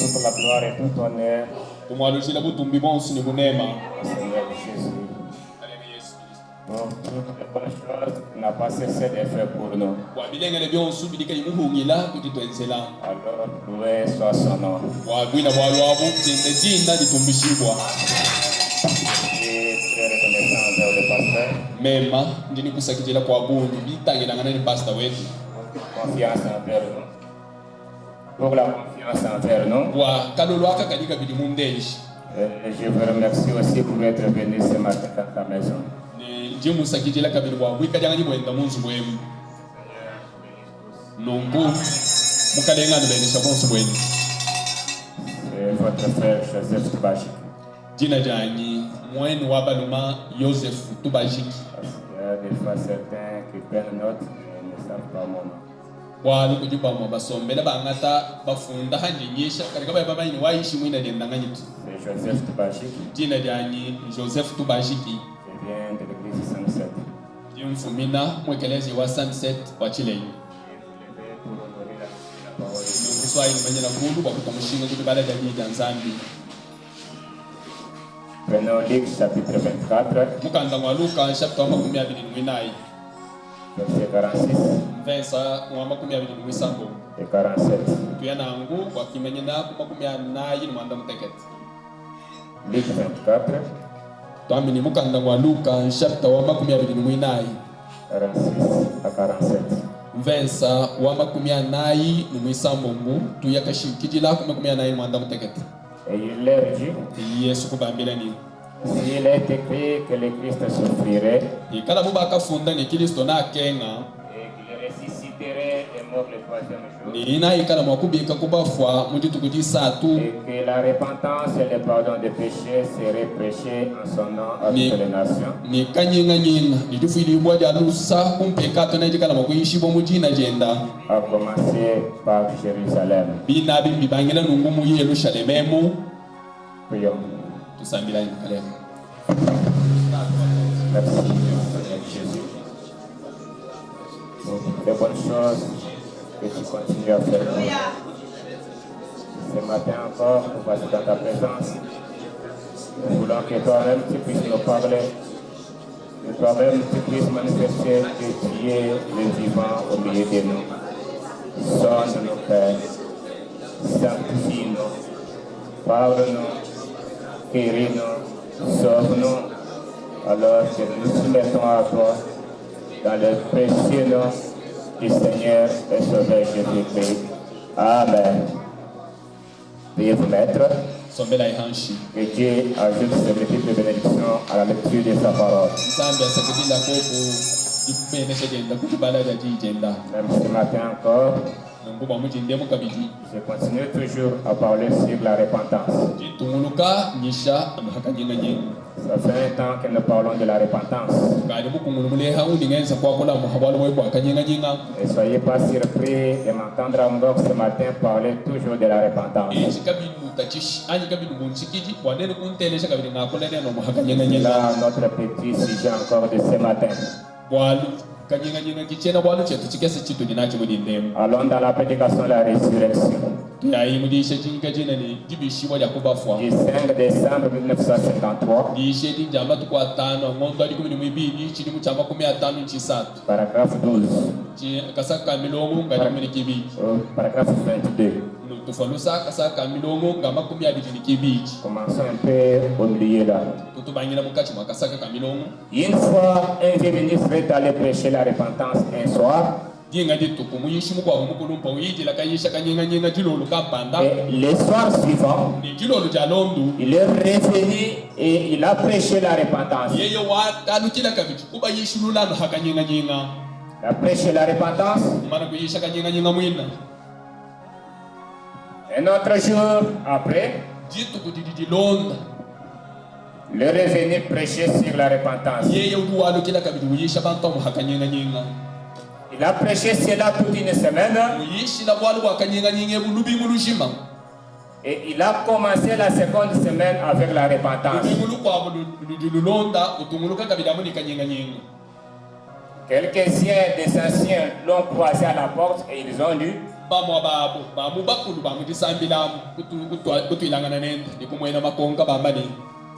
toute la gloire et tout honneur au Seigneur Jésus. Bon, toutes les bonnes choses n'a pas cessé de faire pour nous. Alors, loué soit son nom. Je suis très reconnaissant envers le pasteur. Confiance envers nous. Pour la confiance envers nous. Je vous remercie aussi pour être venu ce matin dans ta maison. Votre frère Joseph Tubajik. Il y a des fois certains qui prennent note mais ne savent pas mon nom. C'est Joseph Tubajik. Je viens de l'église Sunset. Je me suis levé pour honorer la parole de Dieu. Prenons Luc chapitre 24, verset 46 et 47. Luc 24, 46 à 47. Et il leur dit, s'il est écrit que le Christ souffrirait et qu'il ressusciterait et mort le troisième jour, et que la repentance et le pardon des péchés seraient prêchés en son nom à toutes les nations, à commencer par Jérusalem. Prions. Merci, Jésus. Les bonnes choses que tu continues à faire. Ce matin encore, nous passons dans ta présence. Nous voulons que toi-même tu puisses nous parler. Que toi-même tu puisses manifester que tu es le vivant au milieu de nous. Sonne-nous, Père. Sanctifie-nous. Parle-nous. Guéris-nous. Sauve-nous. Alors que nous nous soumettons à toi dans le précieux nom du Seigneur et Sauveur Jésus-Christ. Amen. Veuillez vous mettre. Que Dieu ajoute ses multiples bénédictions à la lecture de sa parole. Même ce matin encore, je continue toujours à parler sur la repentance. Ça fait un temps que nous parlons de la repentance. Et soyez pas surpris de m'entendre encore ce matin parler toujours de la repentance. Là, notre petit sujet encore de ce matin. Allons dans la prédication de la résurrection. Du 5 décembre 1953. Paragraphe 12. Paragraphe 22. Commençons un peu au milieu là. Une fois, un vieux ministre est allé prêcher la repentance un soir. Et le soir suivant, il est revenu et il a prêché la repentance. Il a prêché la repentance. Un autre jour après, le revenu prêché sur la repentance. Il a prêché cela toute une semaine. Et il a commencé la seconde semaine avec la repentance. Quelques-uns des anciens l'ont croisé à la porte et ils ont lu.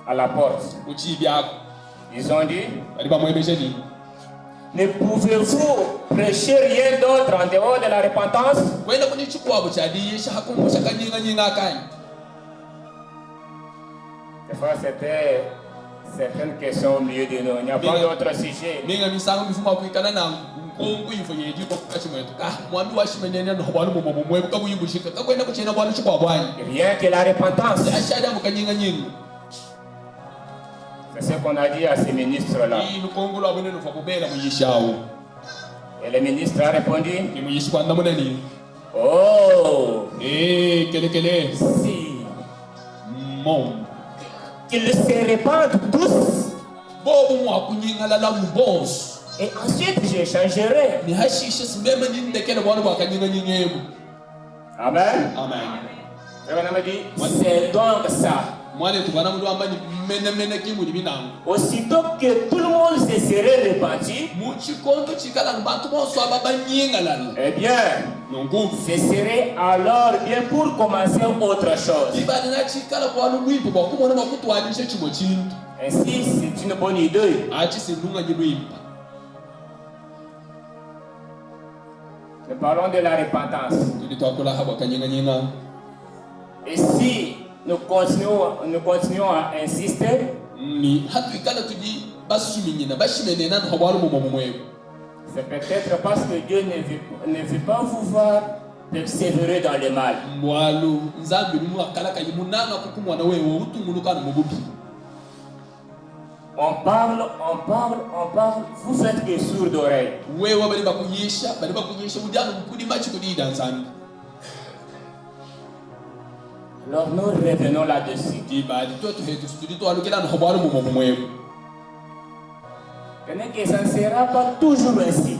À la porte. Ils ont dit, ne pouvez-vous prêcher rien d'autre en dehors de la repentance? Des fois, c'était certaines questions au milieu de nous. Il n'y a pas d'autre sujet. Rien que la repentance. C'est ce qu'on a dit à ces ministres-là. Et le ministre a répondu, oh, si qu'ils se répandent tous, et ensuite je changerai. Amen. Amen. C'est donc ça. Aussitôt que tout le monde se serait repenti, eh bien, ce serait alors bien pour commencer autre chose. Ainsi, c'est une bonne idée. Nous parlons de la repentance. Et si nous continuons à insister, c'est peut-être parce que Dieu ne veut pas vous voir persévérer dans le mal. On parle, vous faites que sourds d'oreilles. Alors nous revenons là-dessus. Que ça ne sera pas toujours ainsi.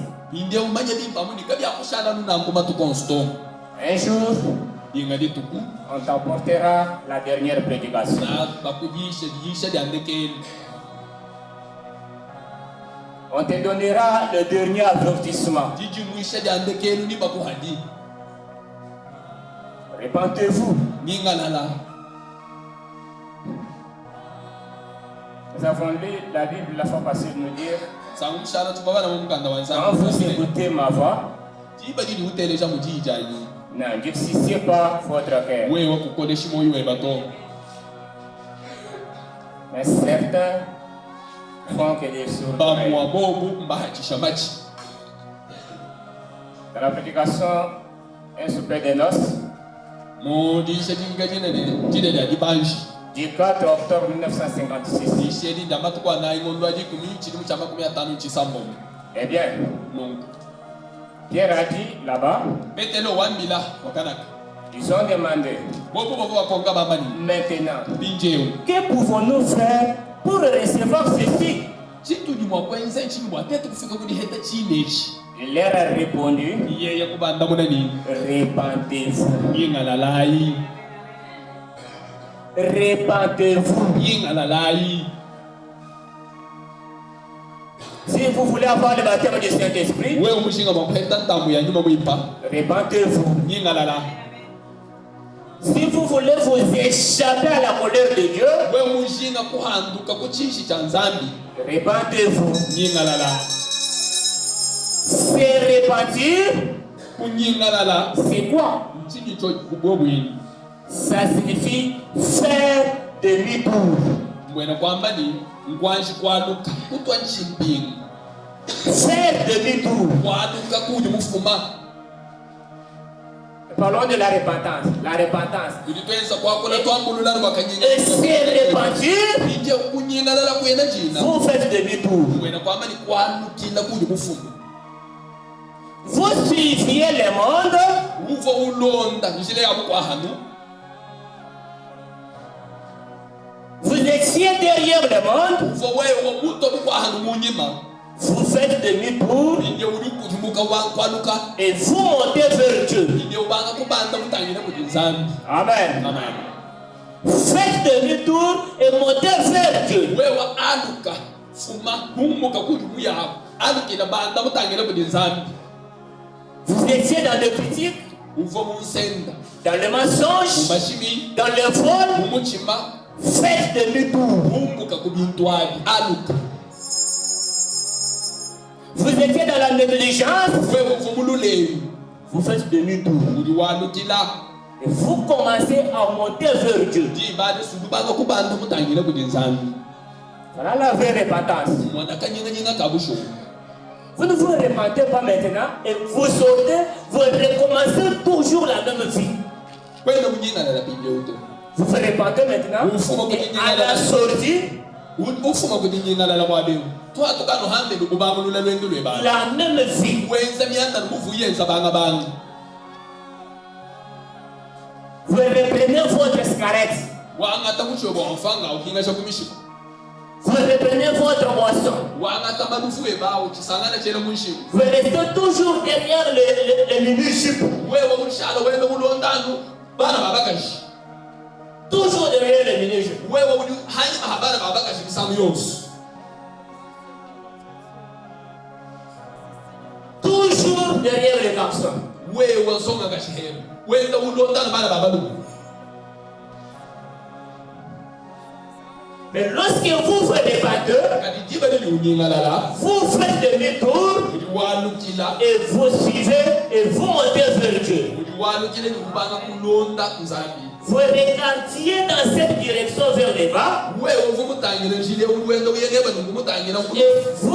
Un jour, on t'apportera la dernière prédication. On te donnera le dernier avertissement. Répentez-vous. Nous avons lu la Bible la fois passée nous dire, quand vous écoutez ma voix, n'endurcissez pas votre cœur. Mais certains font que des sourds. Dans la prédication, un souper de noces, du 4 octobre 1956. Eh bien, Pierre a dit là-bas, ils ont demandé, maintenant, que pouvons-nous faire pour recevoir ceci? Il leur a répondu, répandez-vous. Répandez-vous. Si vous voulez avoir le baptême du Saint-Esprit, répandez-vous. Si vous voulez vous échapper à la colère de Dieu, répandez-vous. C'est répandir. C'est quoi? Ça signifie faire demi-tour. Faire demi-tour. Parlons de la repentance. La repentance. Et c'est repentir. Vous faites demi-tour. Vous suiviez le monde. Vous étiez derrière le monde. Vous faites demi-tour et vous montez vers Dieu. Amen. Faites demi-tour et montez vers Dieu. Vous étiez dans le critique. dans le mensonge, dans le vol, faites demi-tour. Vous étiez dans la négligence, vous faites demi-tour. Et vous commencez à monter vers Dieu. Voilà la vraie repentance. Vous ne vous repentez pas maintenant et vous sortez, vous recommencez toujours la même vie. Vous vous repentez maintenant et à la sortie, la même vie. Vous reprenez votre cigarette. Vous reprenez votre boisson. Vous restez toujours derrière le mini-jupe. Toujours derrière le mini-jupe. Toujours derrière les garçons. Mais lorsque vous faites des batteurs, vous faites demi-tour et vous suivez et vous montez vers Dieu. Vous regardiez dans cette direction vers le bas et vous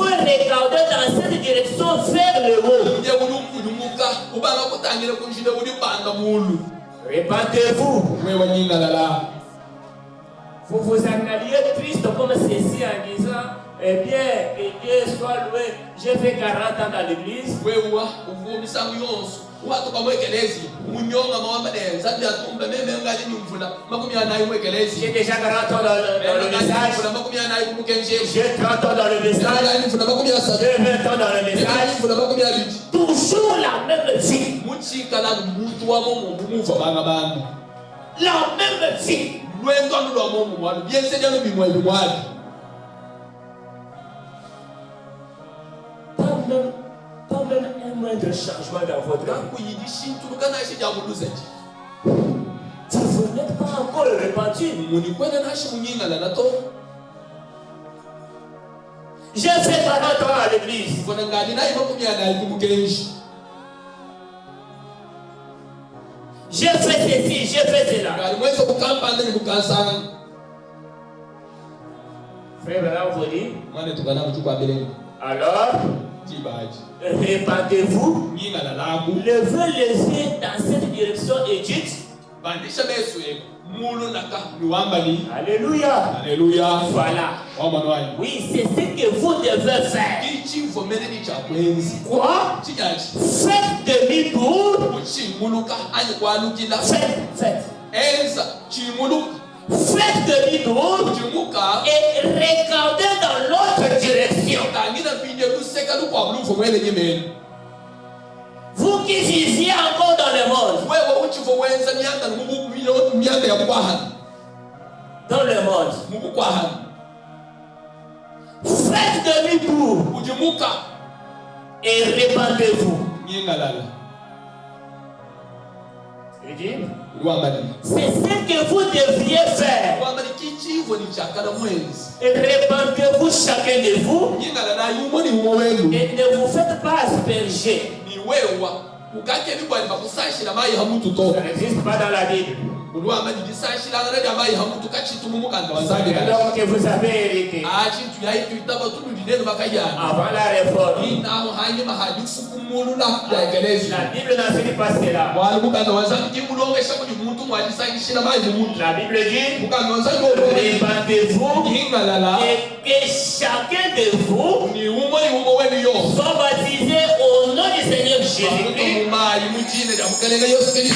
regardez dans cette direction vers le haut. Répentez-vous. Vous vous en alliez triste comme ceci en disant, eh bien, que Dieu soit loué, j'ai fait 40 ans dans l'église. J'ai déjà 40 ans dans le message. J'ai 30 ans dans le message. J'ai 20 ans dans le message. Toujours la même vie. La même vie. Pas même un moindre changement dans votre vie. Vous n'êtes pas encore repenti. J'ai fait 40 ans à l'église. J'ai fait ceci, j'ai fait cela. Frère Branham vous dit, alors, répandez-vous, levez les yeux dans cette direction et dites, alléluia. Alléluia. Voilà. Oui, c'est ce que vous devez faire. Quoi? Faites demi-tour. Faites. Faites demi-tour et regardez dans l'autre direction. Vous qui viviez encore dans le monde. Dans le monde. Faites demi-tour et répandez-vous. C'est ce que vous devriez faire. Et répandez-vous chacun de vous. Et ne vous faites pas asperger. Ça n'existe pas dans la Bible. Alors que vous avez hérité avant la réforme. La Bible n'a fait pas cela. La Bible dit, répandez-vous et que chacun de vous soit baptisé au nom du Seigneur Jésus-Christ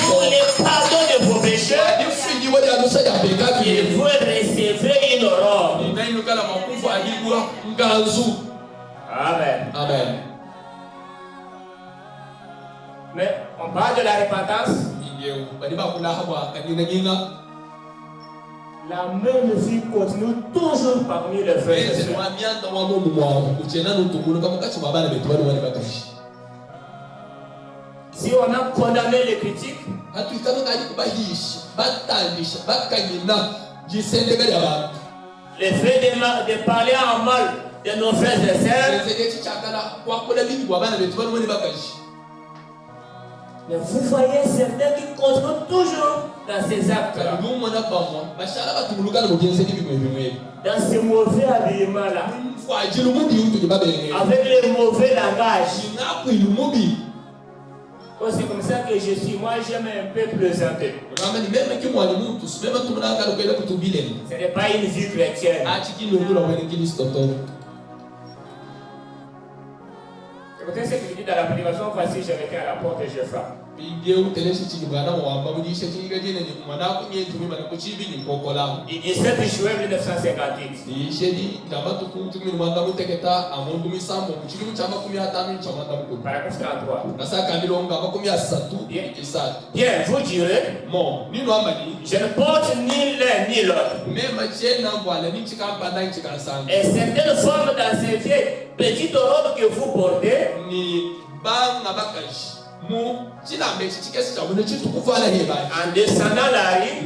pour le pardon de vos péchés. Et vous recevez une robe. Amen. Mais on parle de la repentance. La même vie continue toujours parmi les frères et sœurs. Si on a condamné les critiques, le fait de parler en mal de nos frères et sœurs, mais vous voyez certains qui continuent toujours dans ces actes-là, dans ce mauvais habillement-là, avec les mauvais langages. Oh, c'est comme ça que je suis. Moi, j'aime un peu plaisanter. Ce n'est pas une vie chrétienne. Écoutez ce qu'il dit dans la prédication, voici, je m'étais à la porte et je frappe. Il dit « 7 juin 1958. » Paragraphe 33. Bien, vous direz, je ne porte ni l'un ni l'autre. Et certaines formes dans ces vieilles petites robes que vous portez, en descendant la rue,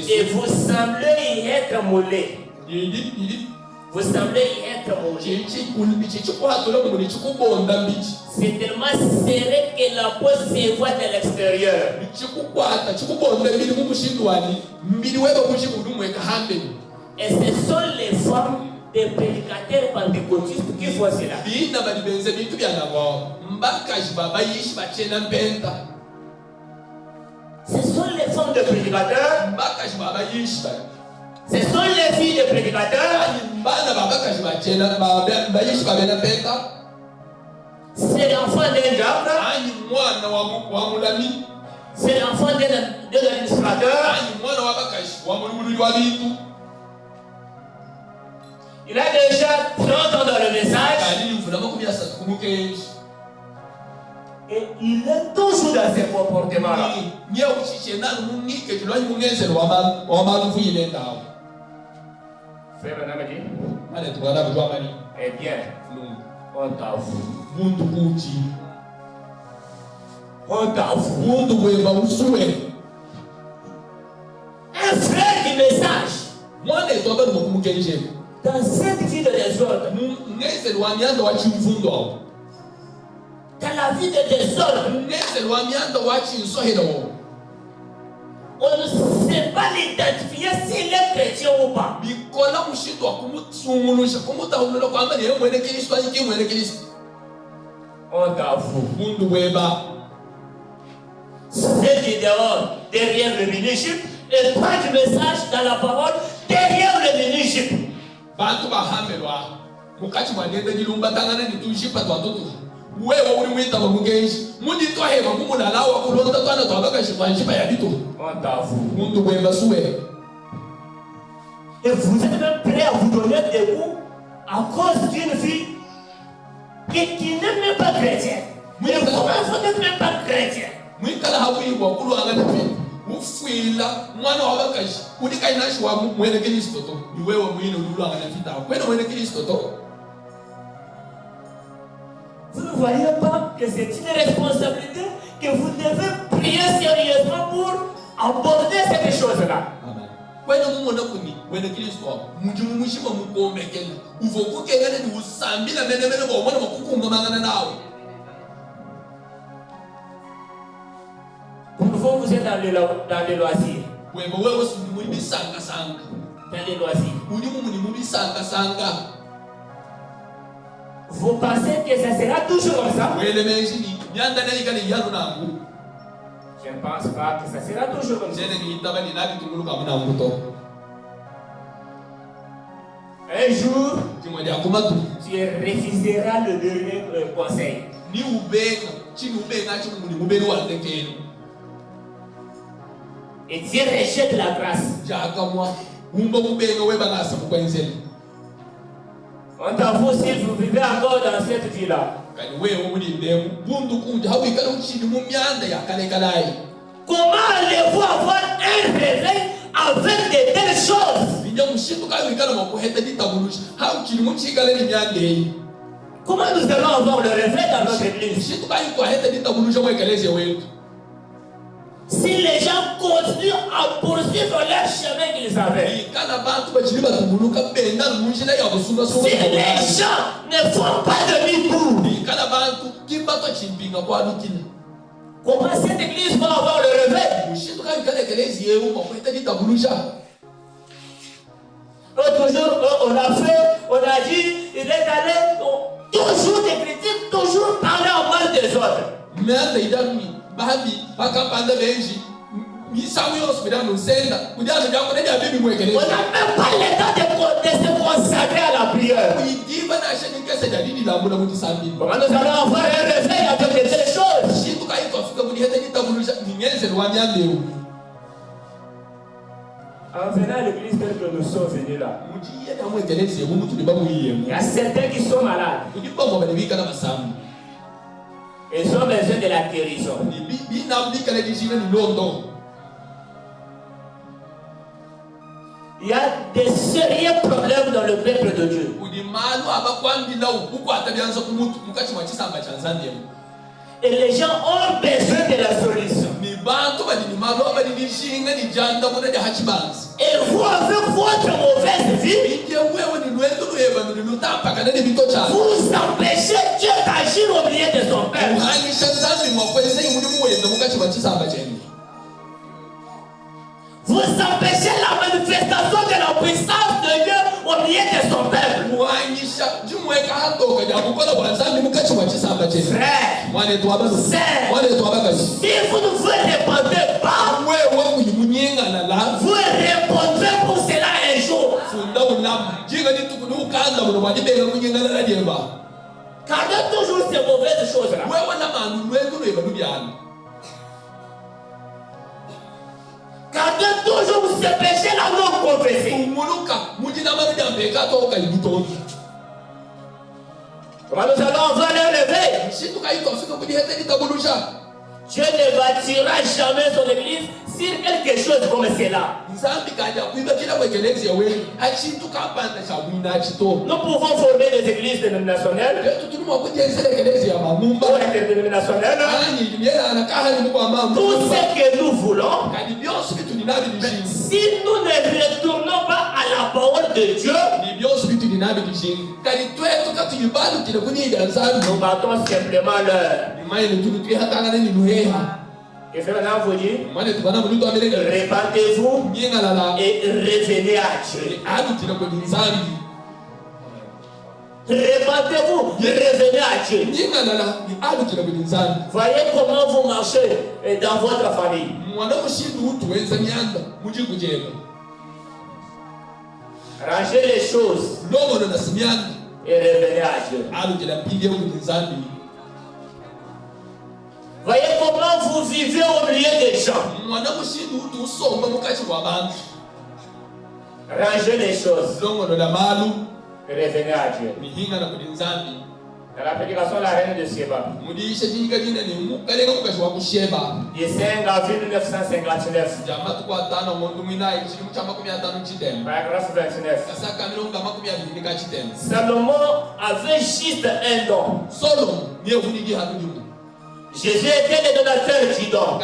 et vous semblez y être mollé. Vous semblez y être mollé. C'est tellement serré que la peau se voit de l'extérieur. Et ce sont les formes des prédicateurs pentecôtistes qui font cela. Ce sont les femmes de prédicateurs. Ce sont les filles de prédicateurs. C'est l'enfant d'un diable. C'est l'enfant d'un administrateur. Il a déjà 30 ans dans le message. Et il est toujours dans ses comportements-là. Frère Benamadi. Eh bien, on t'avoue. On t'avoue. Un frère du message. Dans cette vie de désordre, dans la vie de désordre, on ne sait pas l'identifier s'il est chrétien ou pas. On t'avoue. C'est du dehors, derrière le mini-jupe, et pas du message dans la parole, derrière le mini-jupe. Et vous êtes même prêt à vous donner des coups à cause d'une fille qui n'est même pas chrétienne. Mais vous n'êtes même pas chrétien. Vous ne voyez pas que c'est une responsabilité que vous devez prier sérieusement pour aborder cette chose-là. Pour vous êtes dans les loisirs. Dans les loisirs. Vous pensez que ça sera toujours comme ça? Je ne pense pas que ça sera toujours comme ça. Un jour, tu refuseras le dernier conseil. Et Dieu rejette la grâce. On t'avoue si vous vivez encore dans cette vie-là. Comment allez-vous avoir un réveil avec de telles choses? Comment nous allons avoir le réveil dans notre églises. Si les gens continuent à poursuivre leur chemin qu'ils avaient, si les gens ne font pas demi-tour, comment cette église va avoir le réveil? Toujours, on a fait, on a dit, il est allé, toujours des critiques, toujours parler en mal des autres. On n'a même pas le temps de se consacrer à la prière. Comment nous allons avoir un réveil avec de telles choses? En venant à l'église telle que nous sommes venus là, il y a certains qui sont malades. Ils ont besoin de la guérison. Il y a des sérieux problèmes dans le peuple de Dieu. Et les gens ont besoin de la solution. Et vous, avec votre mauvaise vie, vous empêchez Dieu d'agir au milieu de son peuple. Vous empêchez la manifestation de la puissance de Dieu au milieu de son peuple. Frère, si vous ne vous répondez pas, vous répondrez pour cela un jour. Gardez toujours ces mauvaises choses-là. Gardez toujours ces péchés-là non confessés. Comment nous allons avoir un réveil? Dieu ne bâtira jamais son église sur quelque chose comme cela. Nous pouvons former des églises dénominationnelles ou interdénominationnelles. Tout ce que nous voulons. Si nous ne retournons pas à la parole de Dieu, nous battons simplement l'heure. Et fait maintenant vous dire, répandez-vous et revenez à Dieu. Répandez-vous et revenez à Dieu. Voyez comment vous marchez dans votre famille. Rangez les choses et revenez à Dieu. Voyez comment vous vivez au milieu des gens. Rangez les choses. Revenez à Dieu. Dans la prédication de la reine de Sheba, du 5 avril 1959, paragraphe 29. Salomon avait juste un don. Jésus était le donateur du don.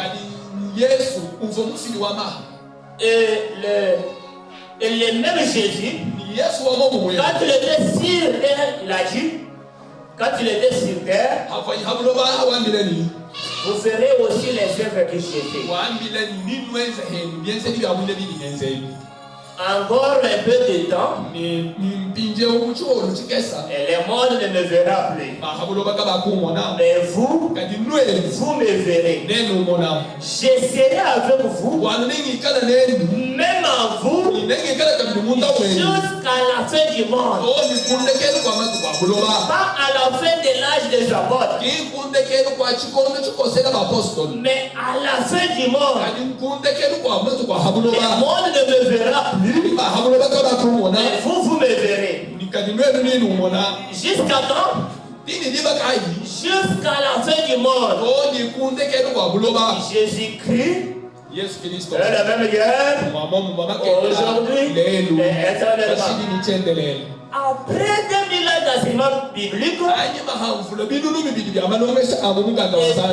Et le même Jésus, quand il était sur terre, il a dit, quand il était sur terre, vous verrez aussi les œuvres que j'ai faites. Encore un peu de temps, et le monde ne me verra plus. Mais vous me verrez. Je serai avec vous, même en vous, jusqu'à la fin du monde. Pas à la fin de l'âge des apôtres, mais à la fin du monde. Le monde ne me verra plus. Mais vous me verrez. Jusqu'à quand? Jusqu'à la fin du monde. Jésus-Christ est la même guerre aujourd'hui et éternellement. après 2000 ans d'enseignement biblique,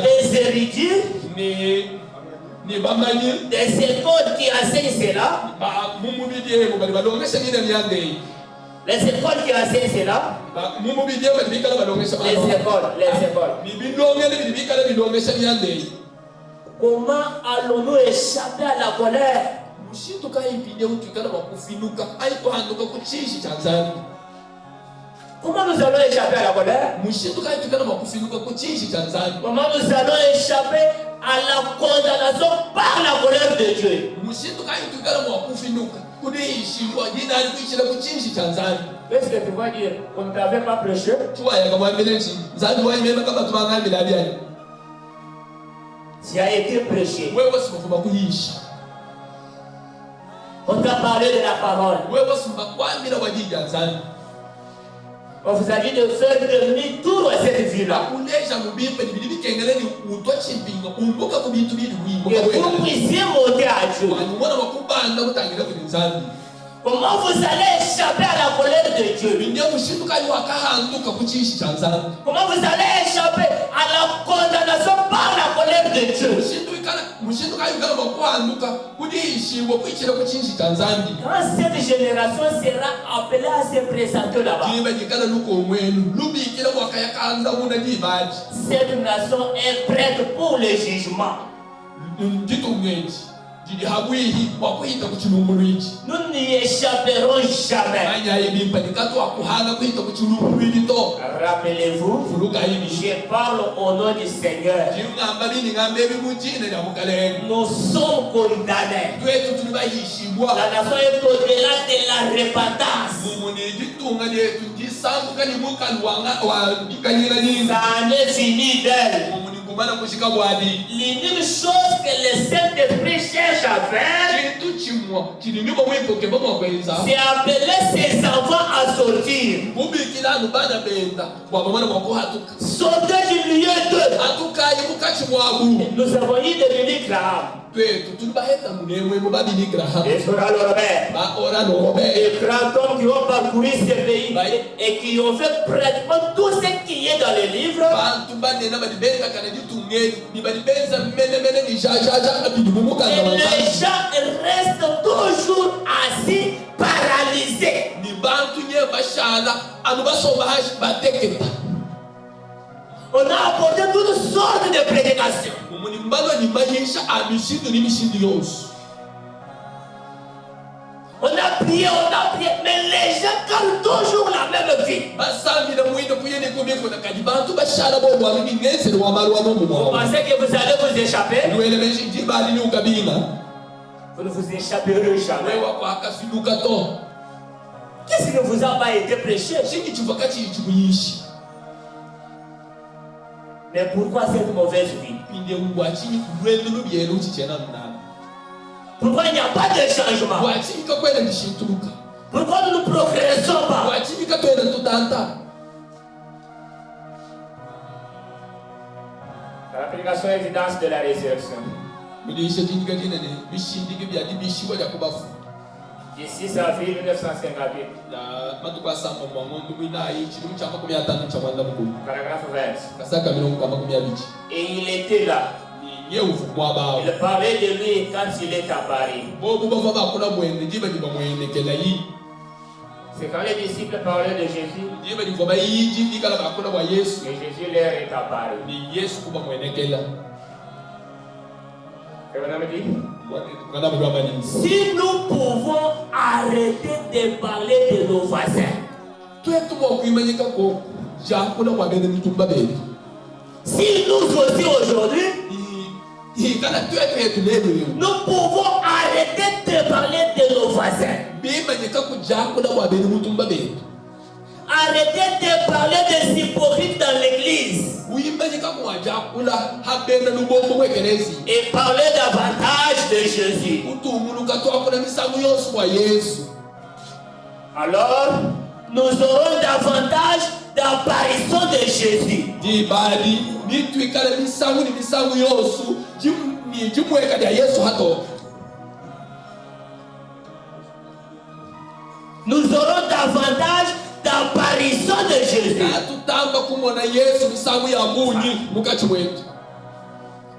les érudits des écoles qui enseignent cela, les écoles qui enseignent cela, comment allons-nous échapper à la colère? Comment nous allons échapper à la colère? Comment nous allons échapper à la condamnation par la colère de Dieu? Qu'est-ce que tu vas dire? On ne t'avait pas prêché? Tu as été prêché. On t'a parlé de la parole. On vous a dit de faire demi-tour à cette ville-là. Que vous puissiez monter à Dieu. Comment vous allez échapper à la colère de Dieu? Comment vous allez échapper à la condamnation par la colère de Dieu? Quand cette génération sera appelée à se présenter là-bas, cette nation est prête pour le jugement. Nous n'y échapperons jamais. Rappelez-vous, je parle au nom du Seigneur. Nous sommes condamnés. La nation est au-delà de la repentance. Ça en est fini d'elle. L'unique chose que le Saint-Esprit cherche à faire, c'est appeler ses enfants à sortir. Sortir du milieu d'eux. Nous avons eu des bénis Graham. Et grands hommes qui ont parcouru ces pays et qui ont fait pratiquement tout ce qui est dans les livres. Et les gens restent toujours assis, paralysés. On a apporté toutes sortes de prédications. On a prié, mais les gens gardent toujours la même vie. Vous pensez que vous allez vous échapper? Vous ne vous échapperez jamais. Qu'est-ce que vous a pas été prêché? Mais pourquoi cette mauvaise vie? Pourquoi il n'y a pas de changement? Pourquoi nous ne progressons pas? L'application évidence de la résurrection. Ici, ça fait 1958. Paragraphe 20. Et il était là. Il parlait de lui quand il est à Paris. C'est quand les disciples parlaient de Jésus. Et Jésus leur est apparu. Si nous pouvons arrêter de parler de nos voisins, si nous aussi aujourd'hui, nous pouvons arrêter de parler de nos voisins, arrêter de parler des hypocrites dans l'église et parler davantage de Jésus. Alors, nous aurons davantage d'apparition de Jésus. Nous aurons davantage Jésus.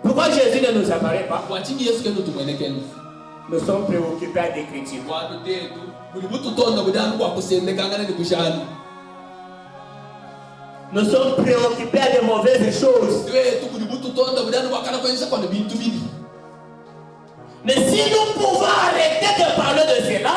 Pourquoi Jésus ne nous apparaît pas? Nous sommes préoccupés à des critiques. Nous sommes préoccupés à des mauvaises choses. Mais si nous pouvons arrêter de parler de cela,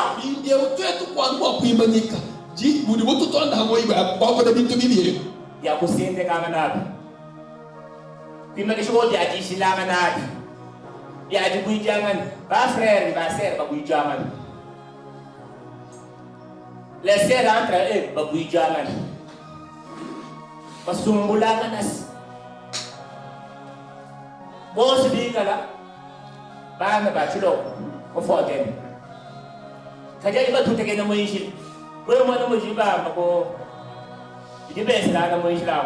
les sœurs entre eux, Basumbulanganas. Boss bigala. Bana bachilo. Kofoten. Kaja iba tuteke na moishi. Wewe mwana mojiba mako. Idibesi na moishila.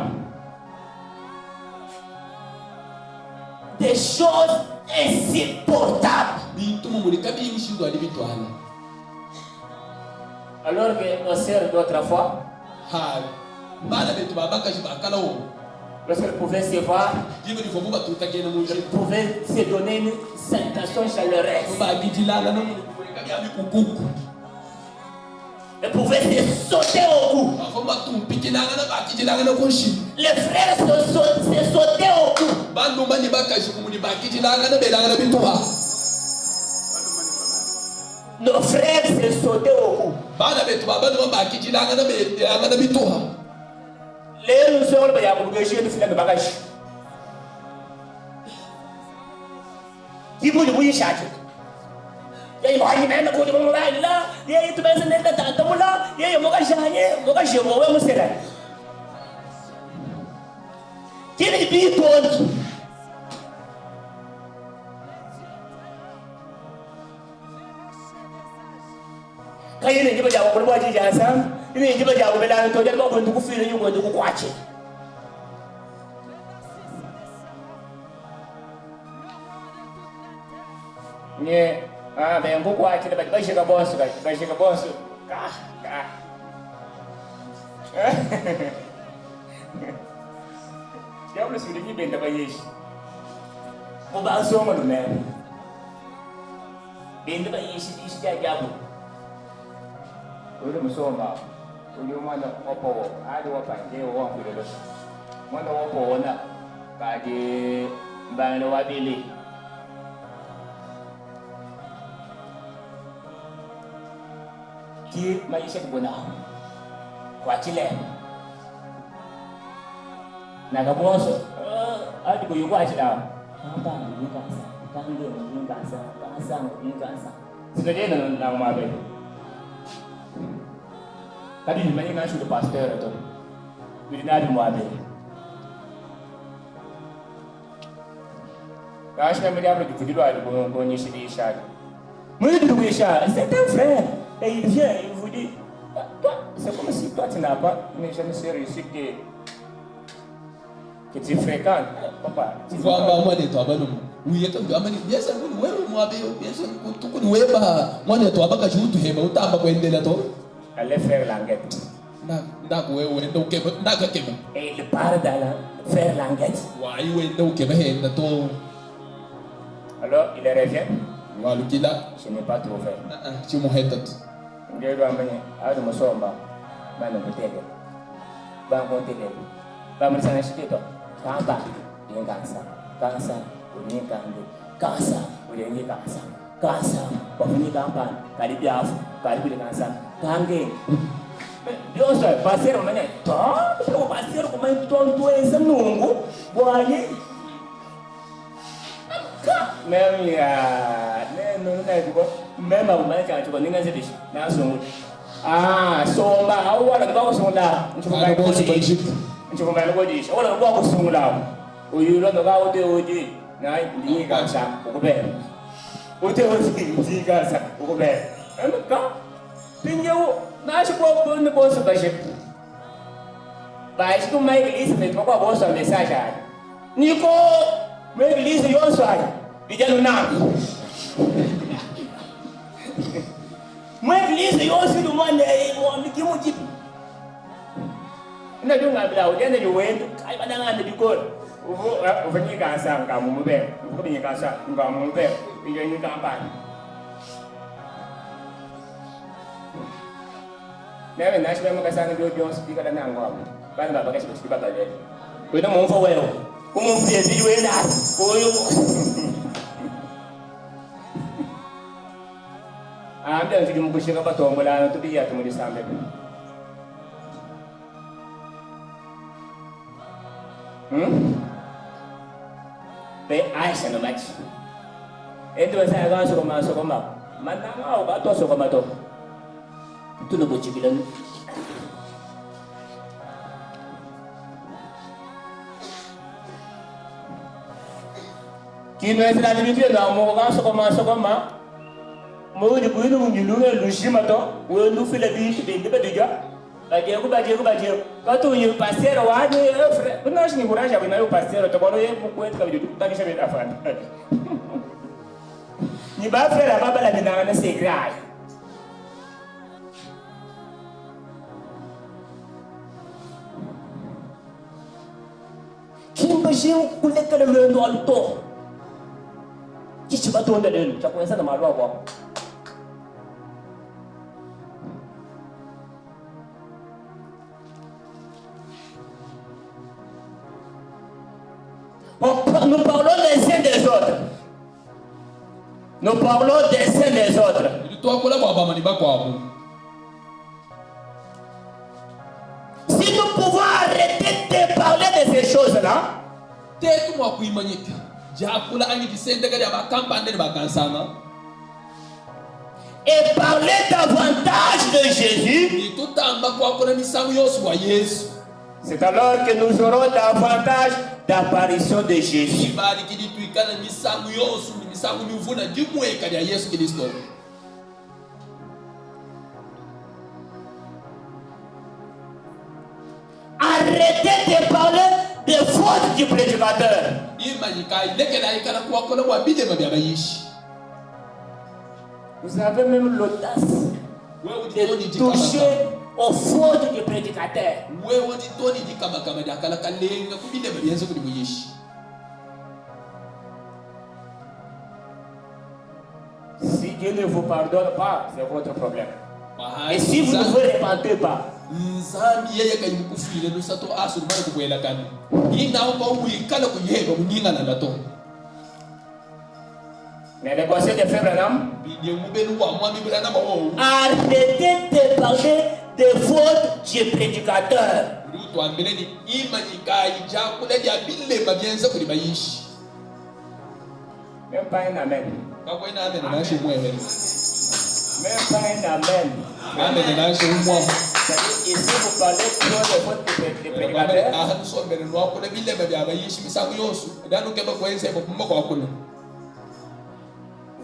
Des choses insupportables. Alors que nos sœurs d'autrefois, lorsqu'elles pouvaient se voir, elles pouvaient se donner une salutation chaleureuse. Elles pouvaient se sauter au cou. Les frères se sautaient au cou. Nos frères se sautaient au cou. Les nous sommes les Yabougéens de filer de bagages. Qui vous le voyez chaque? Il y a une même coup de mon là, il y a une personne de Tantamoula, il y a un mogagé, moi, c'est là. Qui est le tout? Quand il est dit que vous voyez ensemble, il est dit que vous avez yeah, mais beaucoup à tirer, mais je vais boss, eu me subi bem da Bahia. O baixo é do mesmo. Bem da Bahia, isso é diabo. Eu não sou mal. Eu não mando o povo. Ah, do apa? Eu vou fazer isso. Mando o povo na. Kade bang o abili. Que maisha kubona. Kwachile. Nagaboso. Adi ko yuko achida. Hapa ni kansa. Kange ni kansa. Kansa ni kansa. Sinaje na mabe. Kadi ni mani ngashu do pastor to. Bidinadi mabe. Kashi na mdiabro dikudilo ali ko nyishidi ishadi. Muito do Guixá, c'est un frère. Et il vient, il vous dit, toi, c'est comme si toi tu n'as pas, mais je ne sais réussi que tu fréquentes. Papa, tu vois, moi, de toi, oui, et toi, bien sûr, oui, moi, bien sûr, tout le monde, moi, de toi, je joue, tu es, mais tu n'as pas de la toi. Allez faire languette. Et il parle de faire languette. Alors, il revient. Je n'ai pas trouvé. Tu m'as dit. Je dois amener à me somba. Bana mutege. Bana mutege. Bana msana shikito. Kamba. Ni kansa. Kansa. Ni kandu. Kansa. Ni kansa. Kansa. Kwa ni kamba. Karibu afu. Karibu ni kansa. Kange. Dios vai passer o mané. Tá? O passer como é tonto esse nungu. Boaye. Même même au mal quand tu connais les biches na songo ah somba awala kwa songa nchukanga kwa Egypt nchukanga kwa Egypt awala kwa songa uyulo ndo ka ode na ndi kansa ukubera ode ndi kansa ukubera emka pinyo na shi kwa ndo boss baje baje tu mai igreja me kwa boss message niko mai igreja yoso ai vijana nani Mwelise yosi lumane nikimujibu. na dunga bila udene di wendo kai badanga de dikor uvu ni kansa ngamu be uvu ni kansa ngamu be iyo ni kampa nebe nashi be makasa ni do speaker na ngwa bana baba kasi speaker ba de wena mo fo weyo ko mo fi di wenda oyo anda ngi mu kushika ba tombola to biya to mu disambe Be Aisha no match. Endo saya kan sokoma. Mana mau ba to sokoma to. Tu no bochi bilang. Kino esa na dibi na mo kan sokoma. Mo di kuino munjulu lushima to. Wo lu fila bi de ba diga. Badia. Quand il passer wa ni frère, non je ni courage avec le passer to bono ye beaucoup être comme du tout que j'avais afan. Ni ba frère ba bala ni na c'est grave. Kimba jeu kule kale le ndo alto. Kichi ba to ndele, cha kuanza na malwa kwa. Nous parlons des uns des autres. Nous parlons des uns des autres. Si nous pouvons arrêter de parler de ces choses-là, et parler davantage de Jésus, c'est alors que nous aurons davantage d'apparition de Jésus. Arrêtez de parler des fautes du prédicateur. Vous avez même l'audace de toucher aux fautes du prédicateur. Si Dieu ne vous pardonne pas, c'est votre problème. Et si vous ne vous repentez pas, mais les conseils de frère Branham, arrêtez de parler des fautes du prédicateur. Même pas un amen. Même pas un amen. Et si vous parlez trop des fautes du prédicateur,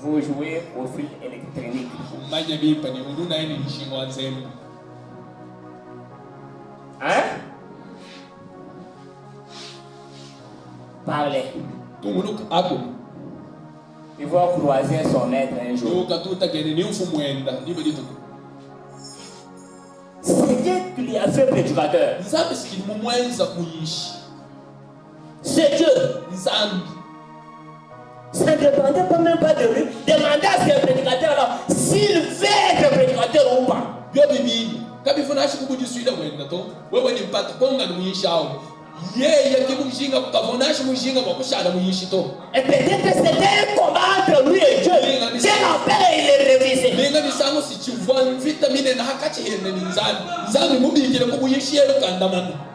vous jouez au fil électrique. Hein? Parlez. Il va croiser son maître un jour. C'est Dieu qui lui a fait prédicateur. C'est Dieu. Ça ne dépendait même pas de lui. Demandez à ce prédicateur là s'il veut être prédicateur ou pas. Et peut-être que c'était un combat entre lui et Dieu. Dieu l'appelle et il est révisé.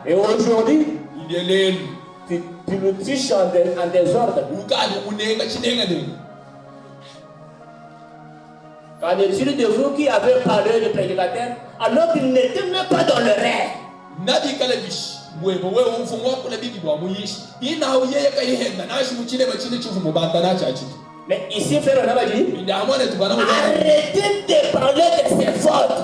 Et aujourd'hui, tu le triches en désordre. Quand il est de vous qui avez parlé du prédicateur, alors qu'il n'était même pas dans le rêve. Mais ici, frère Branham a dit, arrêtez de parler de ses fautes.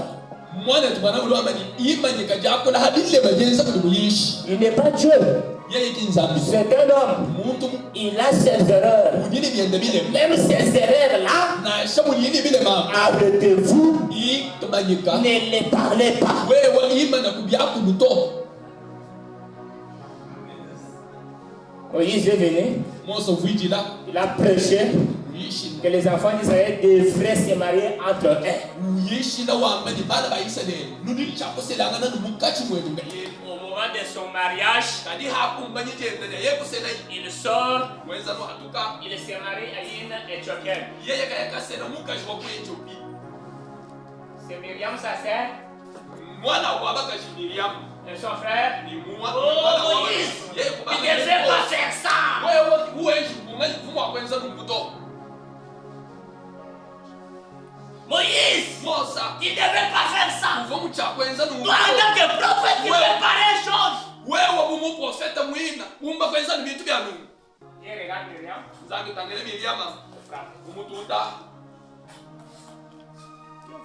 Il n'est pas Dieu. C'est un homme. Il a ses erreurs. Même ces erreurs-là, arrêtez-vous. Ne les parlez pas. Moïse est venu. Il a prêché que les enfants d'Israël devraient se marier entre eux. Au moment de son mariage, il sort, il se marie à une Éthiopienne. C'est Myriam sa sœur. Et son frère. Oh Moïse, il ne devait pas faire ça. Moïse, il ne devait pas faire ça. Toi, en tant que prophète, tu fais pareille chose. Et regarde Myriam. On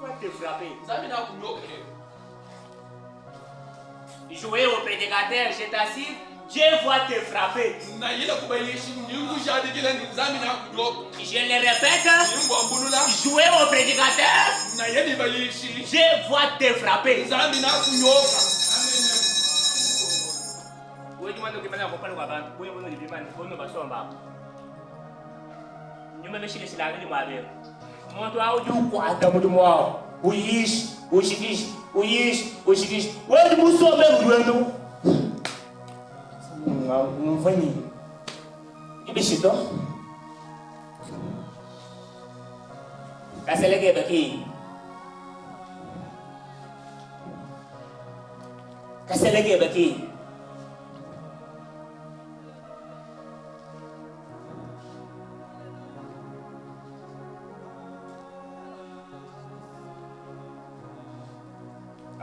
va te frapper. Jouer au prédicateur, je t'assure, Dieu va te frapper. Je le répète, jouer au prédicateur, Dieu va te frapper.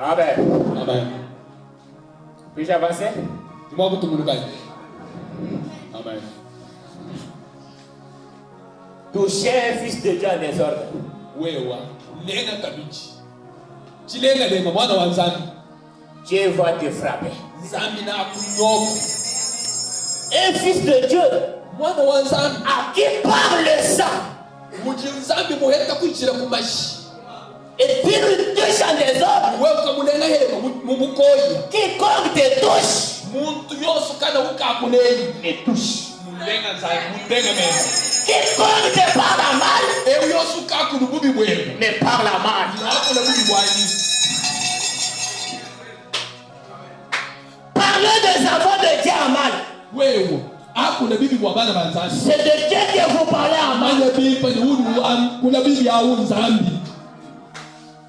Amen. Amen. Puis-je avancer? Amen. Toucher un fils de Dieu en désordre. Dieu va te frapper. Un fils de Dieu à qui parle le sang. Et puis le touche en désordre. Quiconque te touche me touche. Quiconque te parle mal me parle mal. Parler des enfants de Dieu en mal. C'est de Dieu que vous parlez en mal.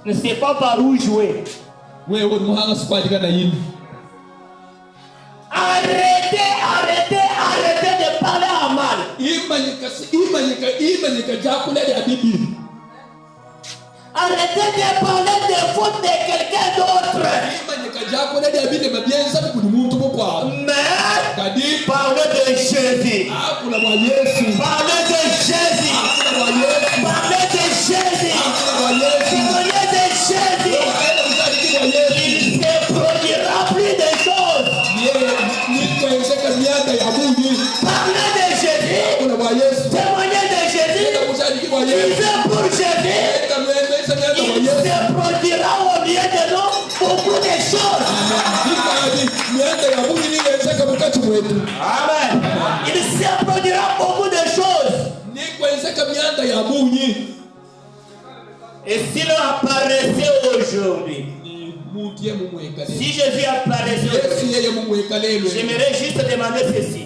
Ne sais pas par où jouer. Arrêtez de parler en mal. Arrêtez de parler des fautes de quelqu'un d'autre. Mais parlez de Jésus. Parlez de Jésus. Parlez de Jésus. Témoignez de Jésus. Il ne produira plus de choses. Parlez de Jésus. Témoignez de Jésus. Vivez pour Jésus. Il se produira au milieu de nous beaucoup de choses. Amen. Il se produira beaucoup de choses. Et s'il apparaissait aujourd'hui, si Jésus apparaissait aujourd'hui, j'aimerais juste demander ceci.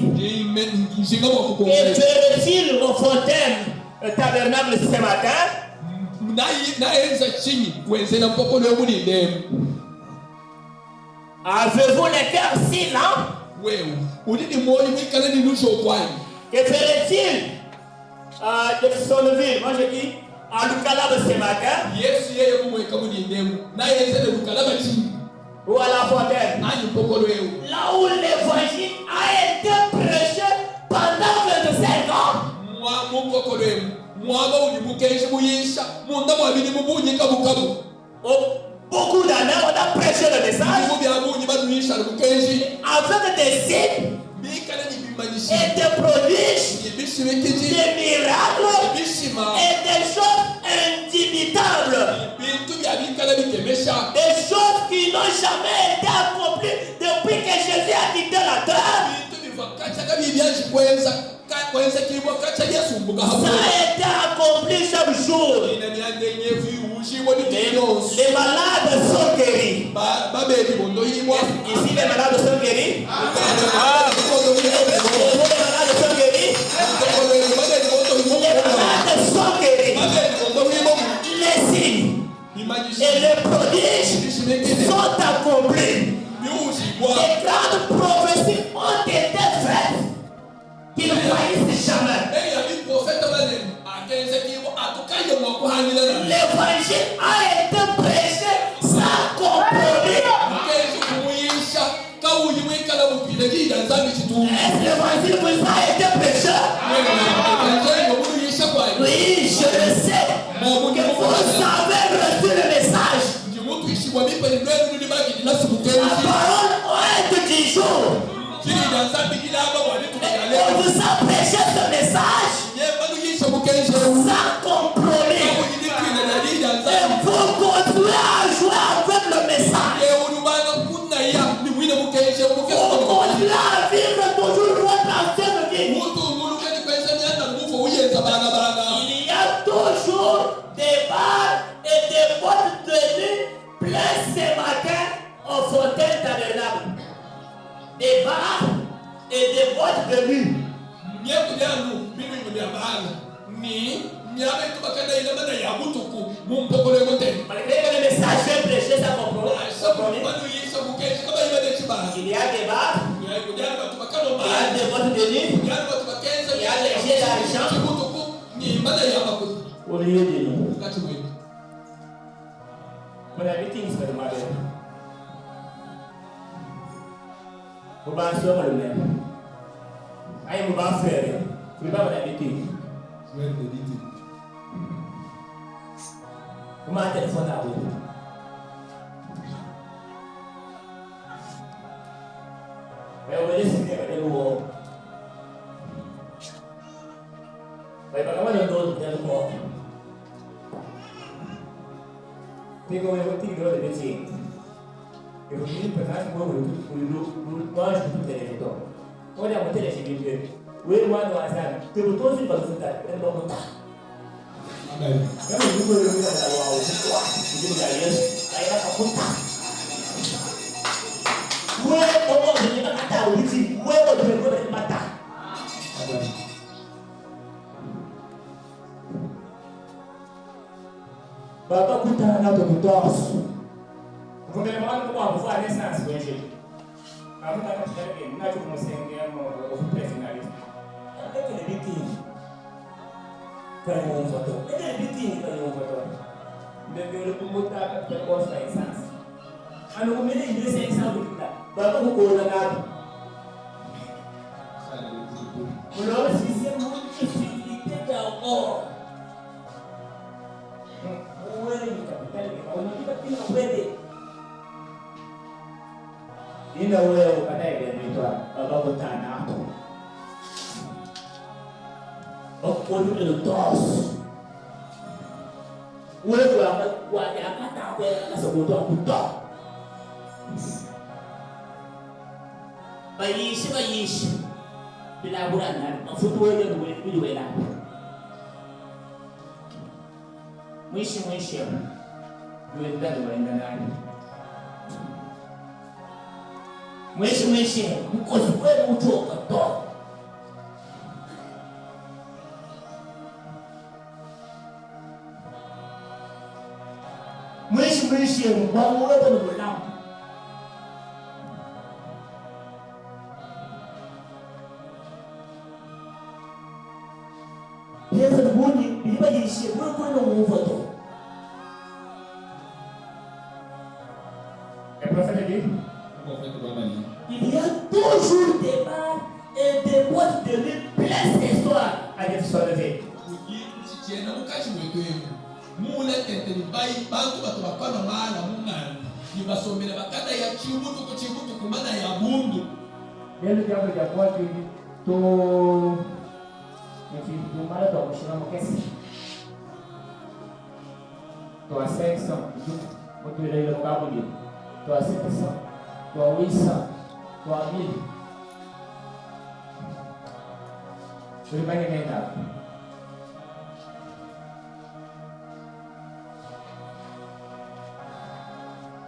Que ferait-il aux fontaines tabernacle ce matin? Avez-vous les cœurs si lents? Que ferait-il de Sonoville? Moi je dis à Lucalabe ce matin. Ou à la fontaine. Là où l'évangile a été prêché pendant 25 ans. Beaucoup d'années, on a prêché le message avec des signes et des prodiges, des miracles et des choses indimitables, des choses qui n'ont jamais été accomplies depuis que Jésus a quitté la terre. été accompli chaque jour. Les malades sont guéris. Ici, les malades sont guéris. Les malades sont guéris. Les malades sont guéris. Les signes et les prodiges sont accomplis. Les grandes prophéties ont été faites qui ne faillissent jamais. L'évangile a été prêché sans compromis. Est-ce l'évangile vous a été prêché? Oui, je le sais. Que vous avez reçu le message. La parole est du jour. On vous a prêché ce message sans compromis. Et vous continuez à jouer avec le message. Vous continuez à vivre toujours votre ancienne vie. Il y a toujours des bars et des boîtes de nuit pleins ce matin aux fontaines tabernables. Des bars et des boîtes de nuit. Malgré que le message est prêché sans compromis, il y a des bars, il y a des boîtes de nuit, il y a des jets d'argent au milieu de nous. Mon habitude, c'est de m'arrêter. Vous allez sur le même. Aïe, vous allez faire. Vous allez mon habitude. Vous m'avez téléphoné à vous. Mais vous allez signer avec le mot. Mais pas comment les autres le mot. Puis comme vous dites, vous allez dire. Et vous dites peut-être que vous mangez toutes les méthodes. On a monté les chimiques. Oui, moi, nous avons que vous tous les personnes qui ont Amen. Kalau ibu boleh bilang ada wow, itu menjadi ayat apa pun. Gue ngomong dengan kata uji, gue mau dengan mata. Bapak kita nak berdos. Kemudian malam tu apa buat nesnas sebenarnya. Kamu tak nak cakap ni, nak cuma sengkeh mau presentasi. Ada kena bikin. Kalau mau foto, ada bikin kalau mau foto. Dan kalau pembuka terkos license, anu kemana Inggris license kita, bapak hukum nak. Kalau sisi mungkin sisi kita oh, boleh kita kalau kita tidak boleh. Ini dah boleh bukan ada itu bapak bertanah. Okon itu tos. Udah buat apa tahu ya sebut aku tak. Bayis. Bila bulan kan, foto dia boleh video lah. Misi. Duit dah boleh dan. Misi. Bukan supaya muncul ketok. Misi baru apa nak buat? Dia berbunyi, dia bagi siapa pun nak foto. Il y a toujours des bars et des boîtes de nuit pleines d'histoires à être soulevées. Mula tete bai bantu batu bakana mala mungana nibasomera bakada ya chibutu kumana ya bundu yele jambo ya kwatu to nchi mara to kushina mkesi to asexa muito ile lokabu ni to asexa to awisa to amili Je vais pas gagner un table.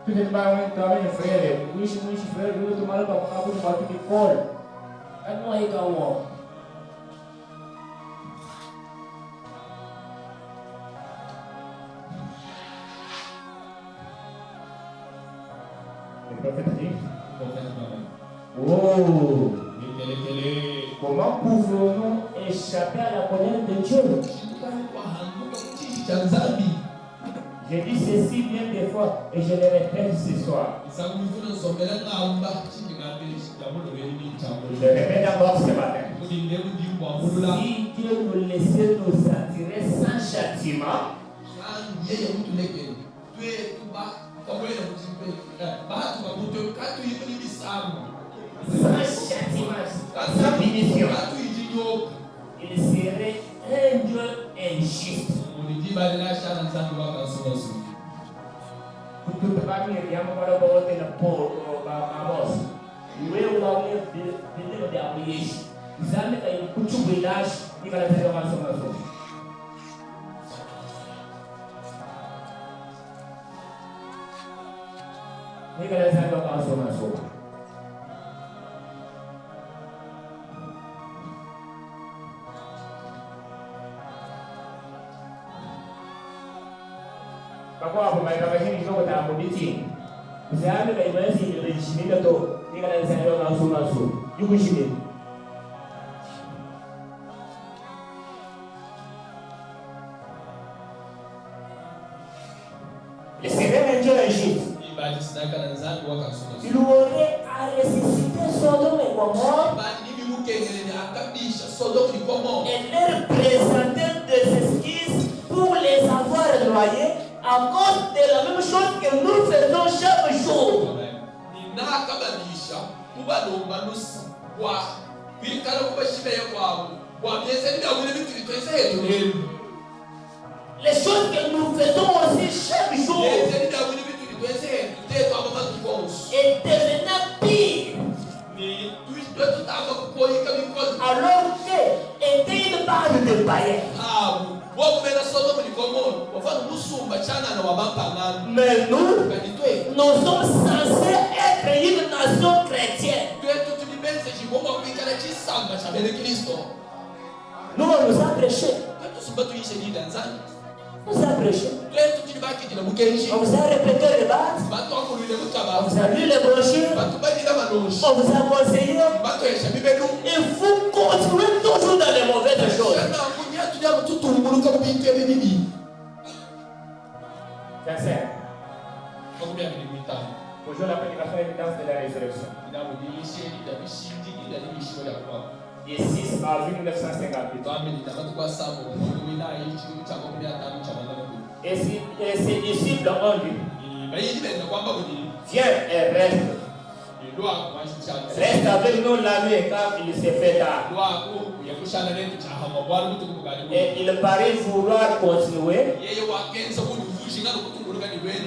Tu te parles de toi, mes frères. Oui, je suis frère, je vais te parler de toi, pour te parler de l'école. Quand moi, il y a un le prophète dit, oh, comment pouvons-nous échapper à la colère de Dieu? J'ai dit ceci bien des fois et je le répète ce soir. Je le répète encore ce matin. Si Dieu nous laissait nous attirer sans châtiment, sans châtiment, sans punition, il serait un Dieu injuste. Kutup kami yang membawa tena po babos. Wewe wawe bile de amuyeshi. Zame kai kuchu bilash ikala tena masomo. Ikala tena masomo. Bako hapo maikabashini kidogo taamuditi. Usiame kai basi ile jishimika to. Nikala sana na sunasu. Yuko shime. Le Seigneur Dieu agit. Il aurait à ressusciter Sodome et Gomorrhe et leur présenter des esquisses pour les avoir noyés à cause de la même chose que nous faisons chaque jour. Les choses que nous faisons aussi chaque jour et devenant pire. Alors que était une bande de païens. Mais nous sommes censés être une nation chrétienne. Nous, on nous a prêché. On vous a prêché. On vous a répété les bases. On vous a lu les brochures. On vous a conseillé. Et vous continuez toujours dans les mauvaises choses. Sincère. Bonjour, la prédication évidence de la résurrection. Le 6 avril 1958. Et ses disciples ont dit, viens et reste. Reste avec nous la nuit car il s'est fait tard. Et il paraît vouloir continuer,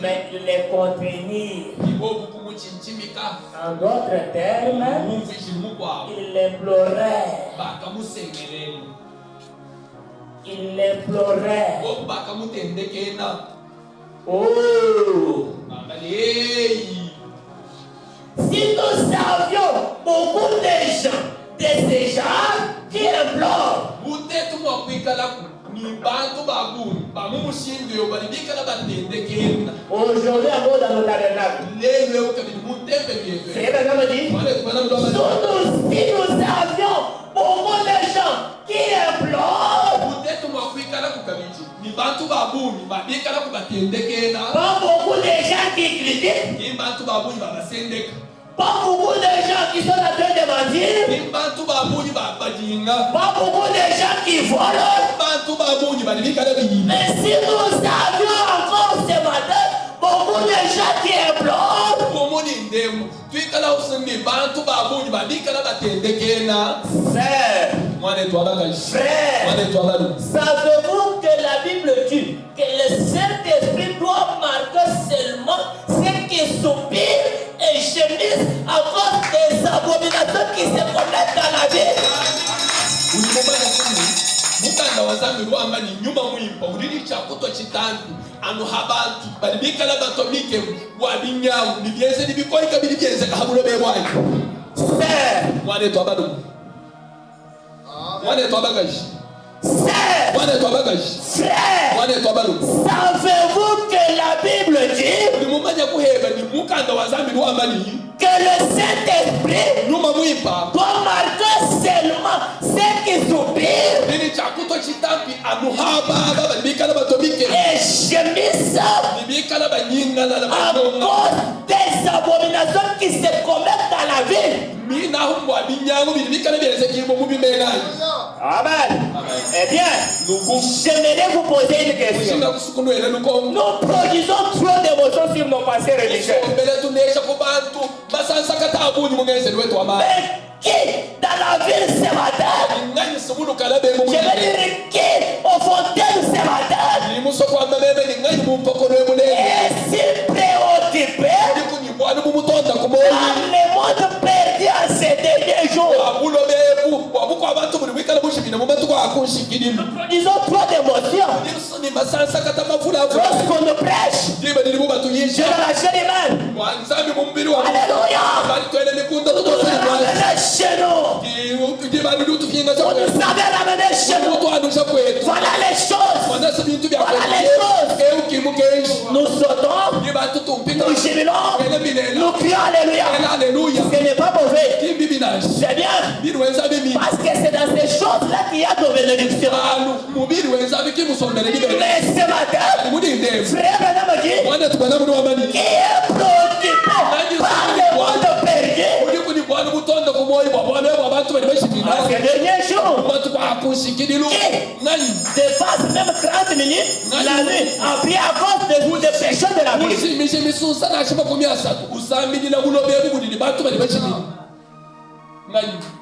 mais il les contraignit. En d'autres termes, il les pleurait. Il les pleurait. Oh! Si nous savions beaucoup de gens, de ces gens qui implorent, aujourd'hui, à cause de notre tabernacle, c'est la même dit, si nous avions beaucoup de gens qui implorent, pas beaucoup de gens qui critiquent, pas beaucoup de gens qui sont en train de mentir, pas beaucoup de gens qui volent. Mais si nous avions encore ce matin beaucoup de gens qui implorent, frère, savez-vous que la Bible dit que le Saint-Esprit doit marquer seulement ceux qui soupirent et gémissent à cause des abominations qui se commettent dans la vie? mukanda wazange lwamani nyuma mwimpa ulili chakuto chitantu anu habantu balibika la batomike wabinyawu nibyeze nibikoika bilibyeze kahabulo bebwayi mwane twabadu mwane twabagaji mwane twabagaji mwane twabadu. Savez-vous que la Bible dit mumanya kuheba ni mukanda wazange lwamani que le Saint-Esprit nyuma mwimpa doit marquer seulement ceux qui soupirent nini chakuto chitampi anu haba balibika la batomike et gémissent à cause des abominations qui se commettent dans la ville. Amen. Eh bien, j'aimerais vous poser une question. Nous produisons trop d'émotions sur nos pensées religieuses. Mais qui dans la ville ce matin, je veux dire qui au fontaine ce matin, est si préoccupé par le monde perdu en ces derniers jours. Nous produisons trop d'émotions. Lorsqu'on nous prêche, je la chair humaine. Alléluia. Chez nous. On nous savait ramener chez nous. Voilà les choses. Voilà les choses. Nous sautons. Nous jubilons. Nous crions Alléluia. Ce n'est pas mauvais. C'est bien. Parce que c'est dans ces choses-là qu'il y a de bénédiction. Mais ce matin, frère Madame dit, qui est préoccupé par le monde perdu. Parce que dernier jour, qui dépasse même 30 minutes la nuit a pris à cause des péchés de la vie.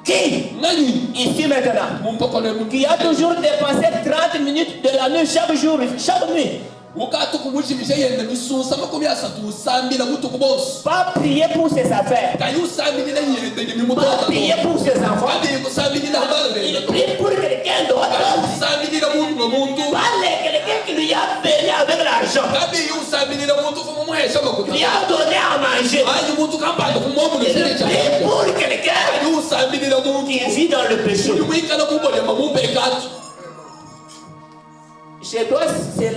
Qui ici maintenant qui a toujours dépassé 30 minutes de la nuit chaque jour, chaque nuit? Pas prier pour ses affaires, pas prier pour ses enfants, il prie pour quelqu'un d'autre, pas quelqu'un qui lui a béni avec l'argent, qui lui a donné à manger, il prie pour quelqu'un qui vit dans le péché. Chez toi, c'est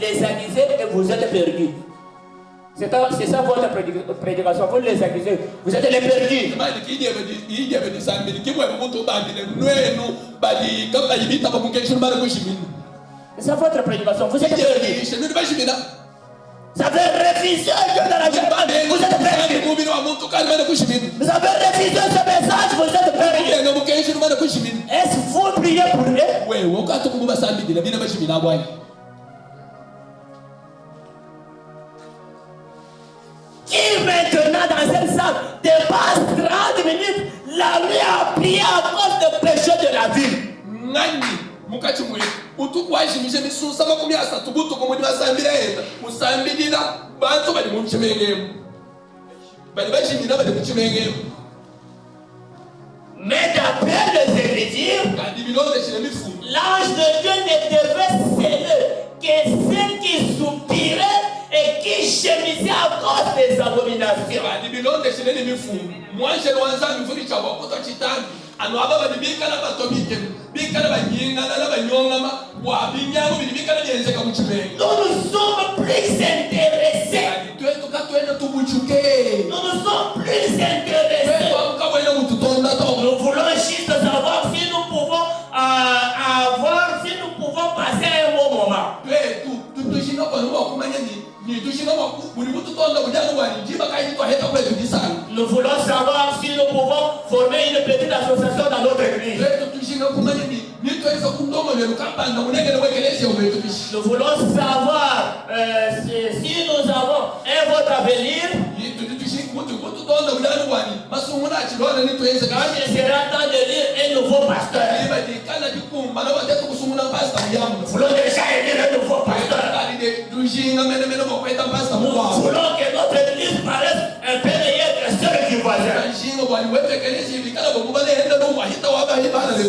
les accusés et vous êtes perdus. C'est ça votre prédication. Vous les accusez, vous êtes les perdus. C'est ça votre prédication. Vous êtes perdus. Vous avez refusé Dieu dans la vie. Vous êtes perdus. Vous avez refusé ce message. Vous êtes perdus. Est-ce que vous priez pour eux? Qui maintenant dans cette salle dépasse 30 minutes la nuit à prier à cause des péchés de la ville? Mais d'après les Écritures, l'ange de Dieu ne devait sceller que ceux qui soupiraient et qui gémissaient à cause des abominations. Nous ne sommes plus intéressés. Nous voulons juste savoir si nous pouvons si nous pouvons passer un bon moment. Nous voulons savoir si nous pouvons former une petite association dans notre église. Nous voulons savoir si nous avons un vote à venir. Quand il sera temps de lire un nouveau pasteur, nous voulons déjà élire un nouveau pasteur. Nous voulons que notre église paraisse un peu meilleure que ceux qui voisins.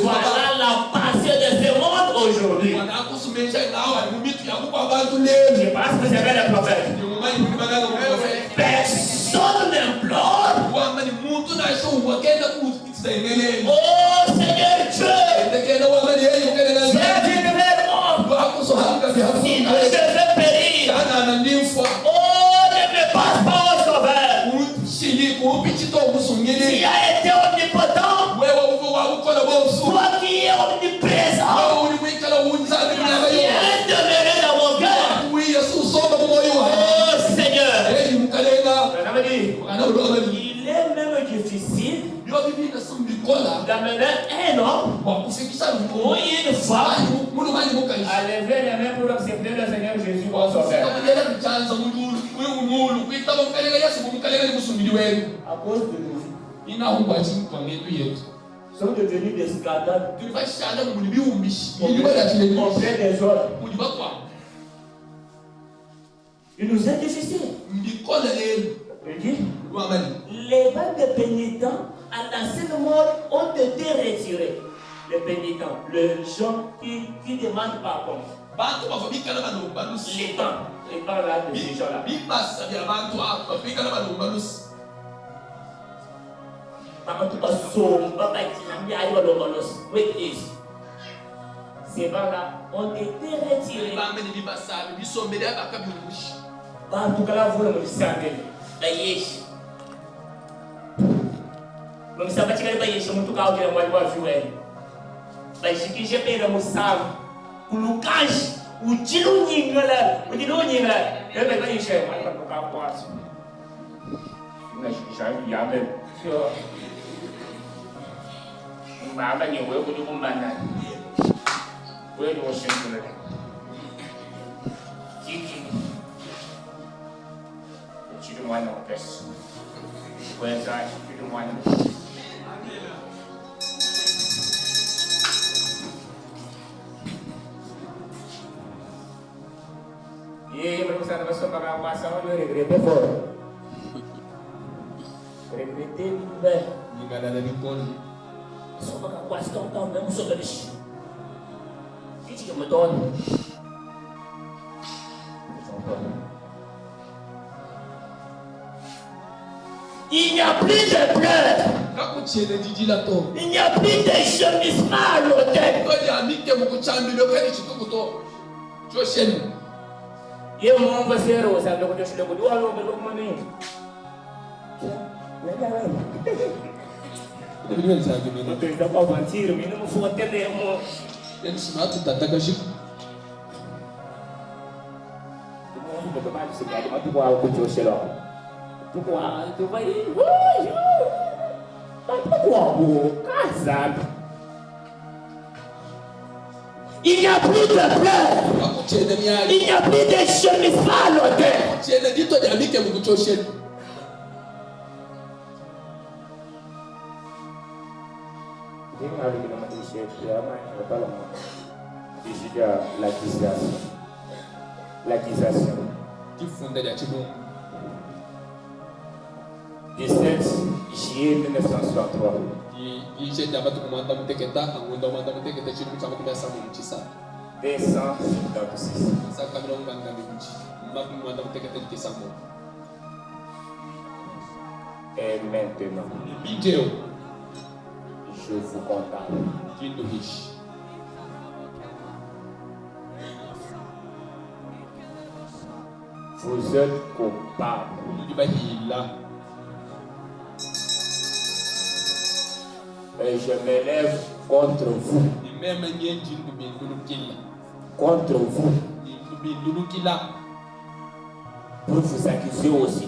Voilà la passion de ce monde aujourd'hui. Je pense que c'est bien le prophète. Personne n'implore. Oh Seigneur Dieu, c'est une réponse. Sinon je vais périr. Oh, ne me passe pas au sauveur. Qui a été omnipotent, toi qui es omniprésent, viens demeurer dans mon cœur. Oh Seigneur, il est même difficile d'amener un homme ou une femme à lever les mains pour accepter le Seigneur Jésus comme sauveur. À cause de nous, sont devenus des scandales auprès des autres. Il nous est difficile. Il dit, les bancs de pénitents à l'ancienne mort ont été retirés. Les pénitents, les gens qui demandent pardon. Les bancs là de ces gens-là. Ces bancs-là ont été retirés. Partout que la voix me savait. Não me sabe tirar daí, chama muito carro que é mais boa viu mas que já pega no sabe, o Lucas, o Tiluninho lá, eu vai vai encher, mas para tocar quase. Mas já ia mesmo. Mà bao nhiêu bữa của tôi cũng bàn này, bữa tôi xem rồi, chỉ đừng ngoan nào cái, quen sai chỉ đừng ngoan. Berusaha masuk para kuasa oleh regrete for. Regrete be. Jika ada di pon. So para kuasa tahu dah musuh dari sini. Ini cuma betul. Il n'y a plus de pleurs. Il n'y a plus de gémissement à l'hôtel. Ye mo ba sero sa lo ko silo ko duwa lo ko mo ni. Ele não sabe me não tem da pa bantir me não foi até mo. Ele se mata tata gashi. Mo ko ba se ga ma tu ko ko silo. Tu ko tu vai. Tá ko casado. Il n'y a plus de pleurs. Il n'y a plus de gémissement à l'hôtel. L'accusation. 17 juillet 1963. Descend et maintenant, je vous condamne. Vous êtes coupable. Et je m'élève contre vous. Contre vous. Pour vous accuser aussi. Et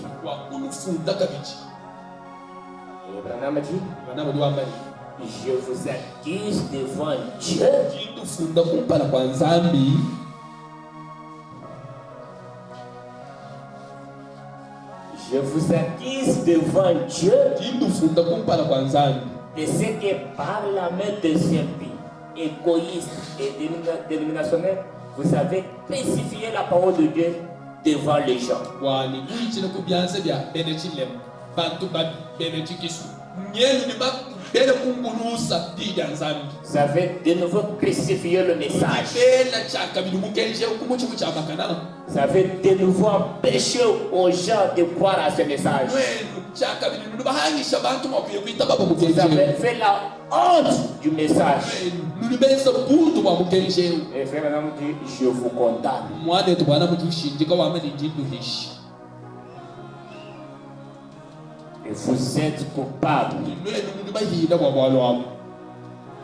Branham dit, je vous accuse devant Dieu. Je vous accuse devant Dieu de ce que par la main de impies, égoïstes et dénominationnels, vous avez crucifié la parole de Dieu devant les gens. Vous avez de nouveau crucifié le message. Vous avez de nouveau empêché aux gens de croire à ce message. Vous avez fait la honte du message. Et frère maintenant dit, je vous condamne. Et vous êtes coupable.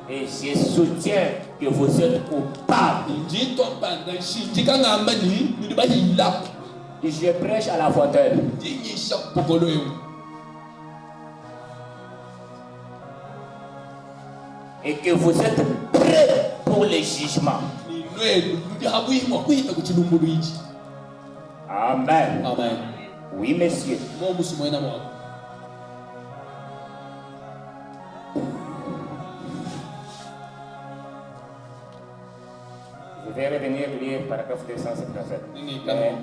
Et je soutiens que vous êtes coupable. Et je prêche à la fontaine. Et que vous êtes prêts pour le jugement. Amen. Amen. Oui, messieurs. Je vais revenir lire paragraphe 257. Mais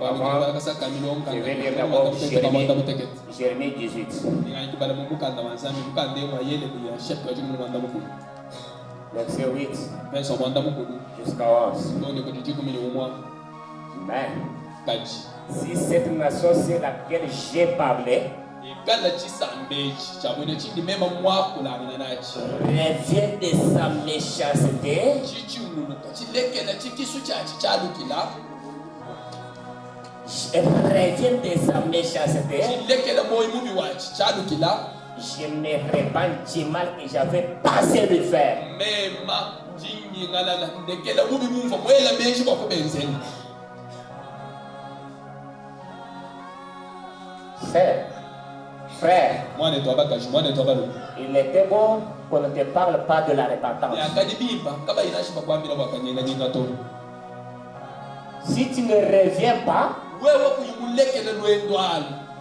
avant, je vais lire d'abord Jérémie 18. Verset 8 jusqu'à 11. Mais si cette nation sur laquelle j'ai parlé revient de sa méchanceté, je me répands du mal que j'avais passé de faire. Frère, il était bon qu'on ne te parle pas de la repentance. Si tu ne reviens pas,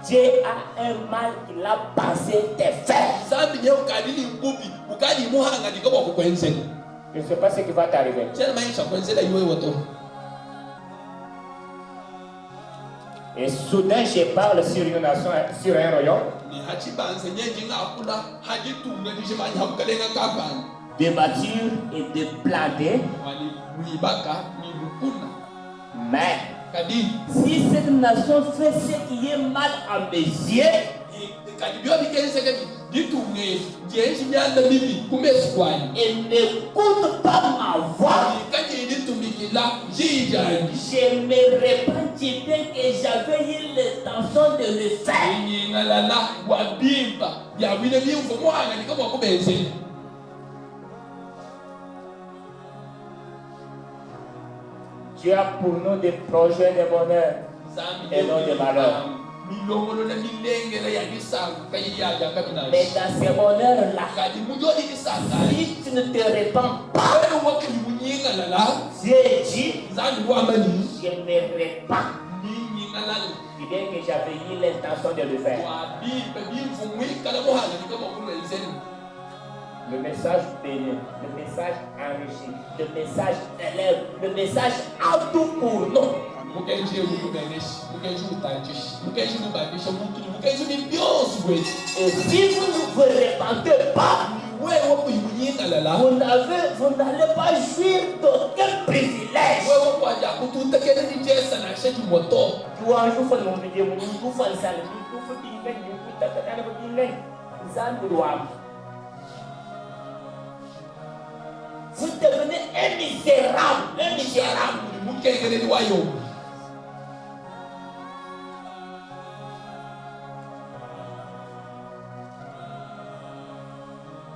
Dieu a un mal qu'il a passé tes faire. Je ne sais pas ce qui va t'arriver. Et soudain, je parle sur une nation, sur un royaume, de bâtir et de planter. Mais si cette nation fait ce qui est mal à mes yeux, et n'écoute pas ma voix, je me répands du bien que j'avais eu l'intention de le faire. Dieu a pour nous des projets de bonheur et non de malheur. Mais dans ces bonheurs-là, si tu ne te répands pas, Dieu dit, je me répands du bien que j'avais eu l'intention de le faire. Le message béni, le message enrichi, le message élève, le message a tout pour nous. Et si vous ne vous répandez pas, vous n'allez pas jouir d'aucun privilège. Vous devenez un misérable, un misérable.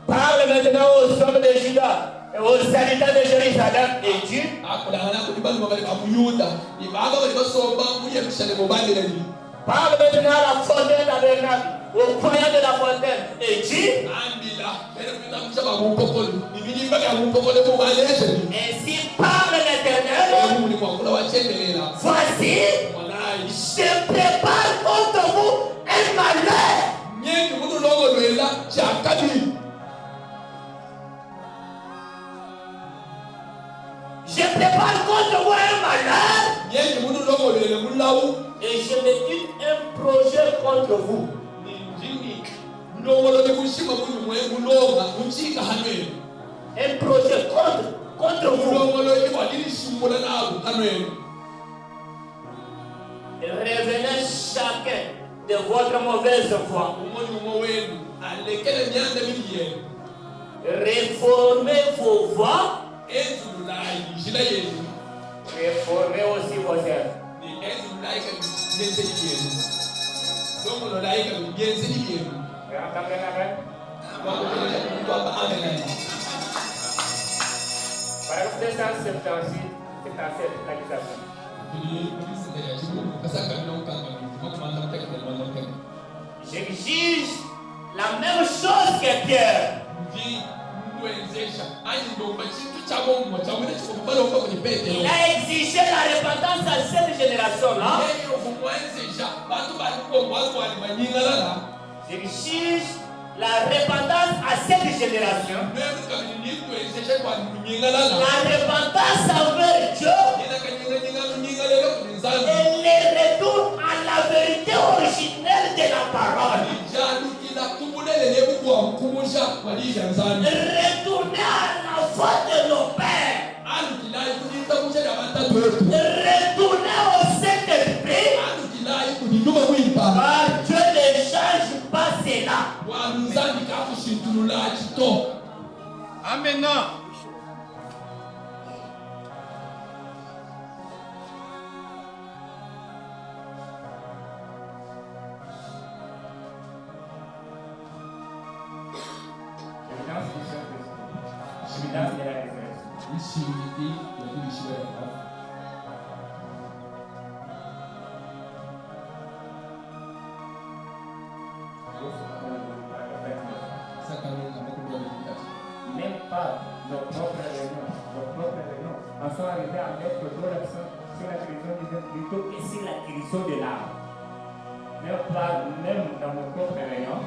Parle maintenant aux hommes de Juda et aux habitants de Jérusalem et Dieu. Parle maintenant à la fontaine d'Abraham, aux croyants de la fontaine et Dieu. Ainsi parle l'Éternel. Voici, je prépare contre vous un malheur. Je prépare contre vous un malheur. Et je médite un projet contre vous. Un projet contre vous. Revenez chacun de votre mauvaise foi. Réformez vos voies. Réformez aussi vos œuvres. Paragraphe 276, l'accusation. J'exige la même chose que Pierre. Il a exigé la repentance à cette génération-là. J'exige la repentance à cette génération. La repentance envers Dieu. Et le retour à la vérité originelle de la parole. Retourner à la foi de nos pères. Retourner au Saint-Esprit. Car Dieu ne change pas cela. Amen. L'évidence de la résurrection. Même pas nos propres réunions en sont arrivés à mettre trop l'accent sur la guérison du Dieu plutôt que sur la guérison de l'âme. Même dans nos propres réunions,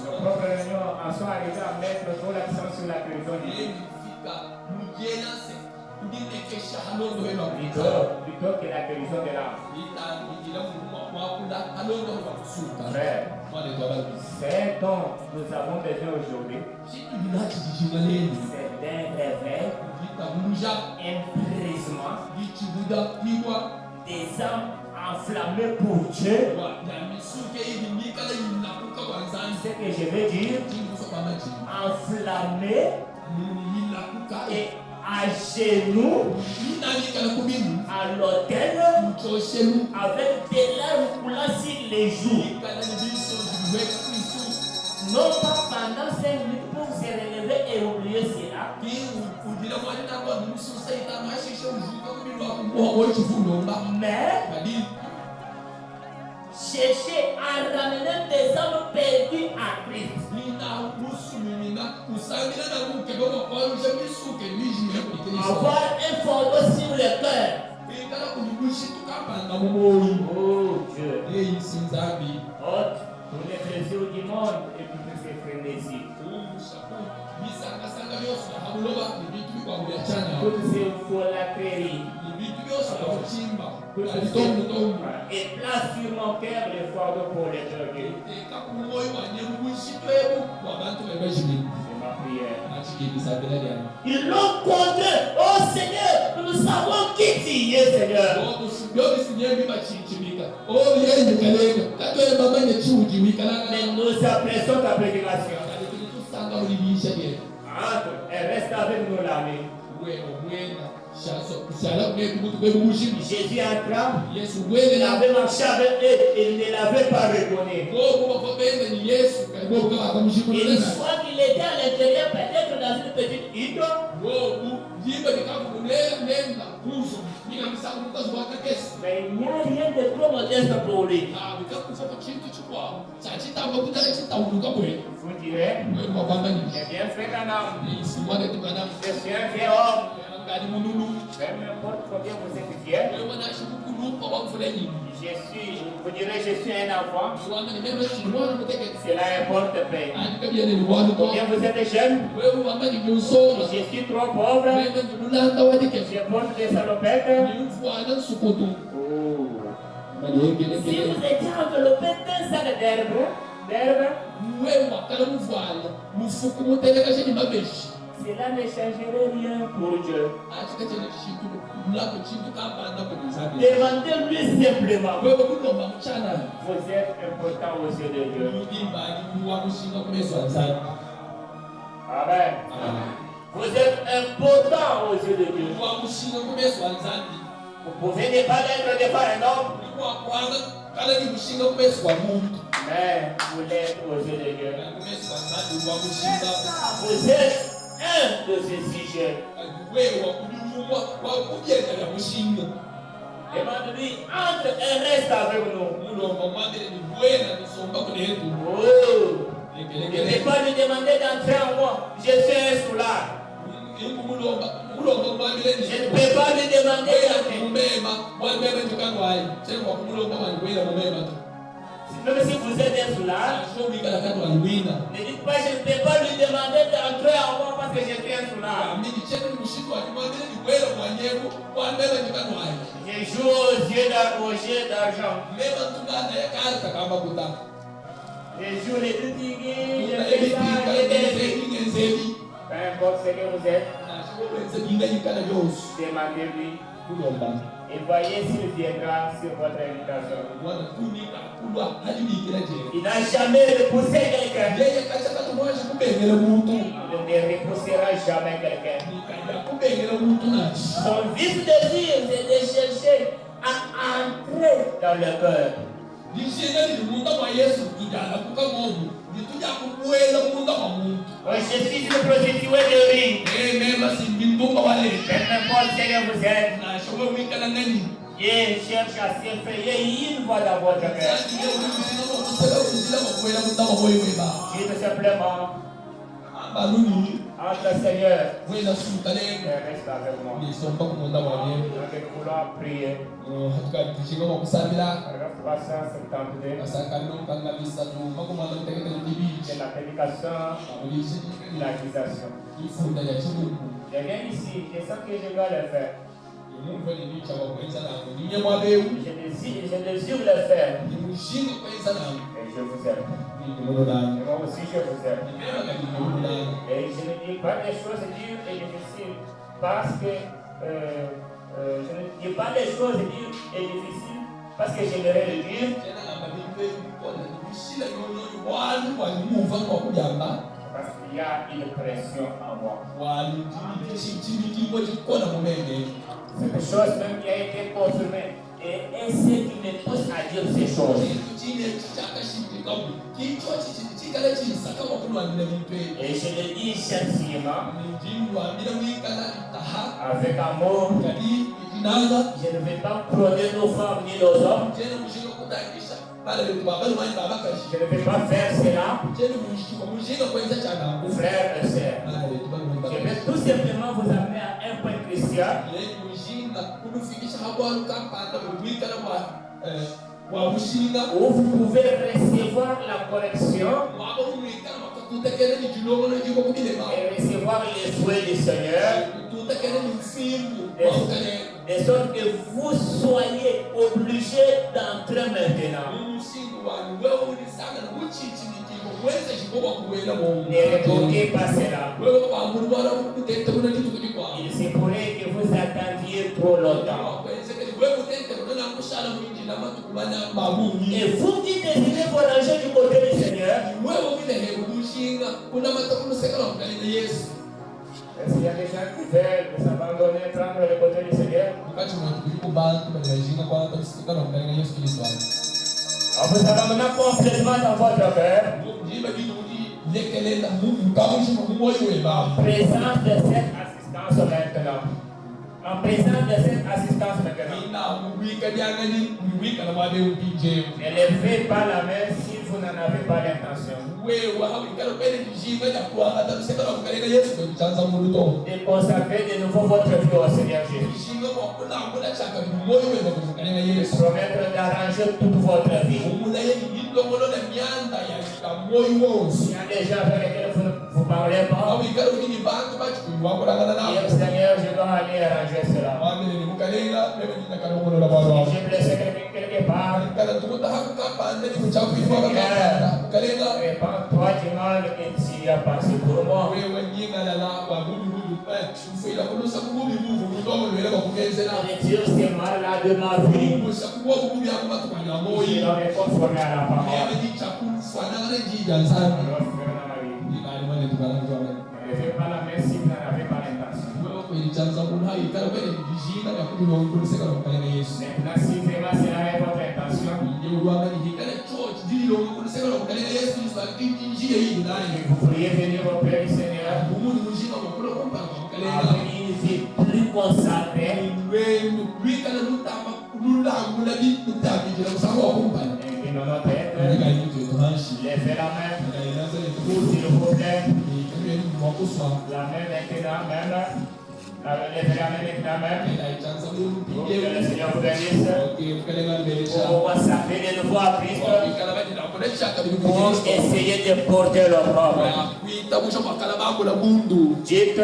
nos propres réunions en sont arrivés à mettre trop l'accent sur la guérison du Dieu. Plutôt que la guérison de l'âme. Frère, c'est dont nous avons besoin aujourd'hui. C'est d'un réveil, un brisement, des âmes enflammées pour Dieu. Ce que je veux dire, enflammées et à genoux, à l'autel, avec des larmes coulant sur les joues. Non pas pendant 5 minutes pour se relever et oublier cela. Mais chercher à ramener des âmes perdues à Christ. Avoir un fardeau sur le cœur. Oh Dieu. Ôte tous les plaisirs du monde et toutes ces frénésies. Toutes ces folâtreries. Et place sur mon cœur le fardeau pour les perdus. C'est ma prière. Ils l'ont contre. Oh Seigneur, nous savons qui tu es, Seigneur. Mais nous apprécions ta prédication. Entre et reste avec nous l'année. Jésus entra, il avait marché avec eux, il ne l'avait pas reconnu. Une fois qu'il était à l'intérieur, peut-être dans une petite île, mais il n'y a rien de trop modeste pour lui. Vous direz, j'ai bien fait un homme. Je suis un vieux homme. Même n'importe combien vous êtes fiers. Vous direz, je suis un enfant. Cela importe peu. Combien vous êtes jeune. Je suis trop pauvre. Je porte des salopettes. Oh. Si vous étiez enveloppé d'un sac d'herbe, cela ne changerait rien pour Dieu. Demandez-lui simplement. Vous êtes important aux yeux de Dieu. Amen. Vous êtes important aux yeux de Dieu. Vous pouvez ne pas être de par un homme, mais vous l'êtes aux yeux de Dieu. Vous êtes un de ces sujets. Demande-lui, entre et reste avec nous. Ne vais pas lui demander d'entrer en moi. Je suis un soulard. Je ne peux pas lui demander d'entrer. Même si vous êtes un soulard, ne dites pas je ne peux pas lui demander d'entrer en moi parce que je suis un soulard. Je joue aux jeux d'argent. Je joue les deux tigres, je fais ça, peu importe ce que vous êtes, demandez-lui et voyez s'il viendra sur votre invitation. Il n'a jamais repoussé quelqu'un. Il ne repoussera jamais quelqu'un. Son vif désir, c'est de chercher à entrer dans le cœur. Je suis une prostituée de riz. N'importe ce que vous êtes, Dieu cherche à s'effrayer une voix dans votre cœur. Dites simplement, entre Seigneur, reste avec moi. Nous voulons prier. 372. C'est la prédication de l'accusation. Je viens ici, je sens que je dois le faire. Je désire le faire. Et je vous aime. Et moi aussi je vous aime. Et je ne dis pas des choses dures et difficiles parce que je ne dis pas des choses dures et difficiles parce que j'aimerais le dire. Parce qu'il y a une pression en moi. Cette chose même qui a été confirmée. Et est-ce qui me pousse à dire ces choses? Et je le dis gentiment, avec amour. Je ne vais pas prôner nos femmes ni nos hommes. Je ne vais pas faire cela. Frères et sœurs, je vais tout simplement vous amener à un point crucial. Où vous pouvez recevoir la correction et recevoir les souhaits du Seigneur, de sorte que vous soyez obligés d'entrer maintenant. Ne répondez pas cela. Il se pourrait que vous attendiez trop longtemps. Et vous qui désirez vous ranger du côté du Seigneur, est-ce qu'il y a des gens qui veulent s'abandonner, prendre le côté du Seigneur? En vous abandonnant complètement dans votre cœur, présence de cette assistance maintenant. En présence de cette assistance maintenant, ne levez pas la main si vous n'en avez pas l'intention. Et consacrez de nouveau votre vie au Seigneur Jésus. Promettre d'arranger toute votre vie. Il y a des gens avec lesquels vous ne vous parlez pas. Et Seigneur, je dois aller arranger cela. Si j'ai blessé quelqu'un Retire ces mal-là de ma vie. Je l'aurais conformé à la parole. Ne fais pas la main si vous n'en avez pas l'intention. Maintenant, si vraiment c'est là votre intention, vous pourriez venir au Père du Seigneur avec une vie plus consacrée. Inclinons notre tête, levez la main, tout s'il vous plaît. La main maintenant, même. Levez la main maintenant, même. Que le Seigneur vous bénisse. Pour consacrer de nouveau à Christ. Pour essayer de porter le propre. Dites,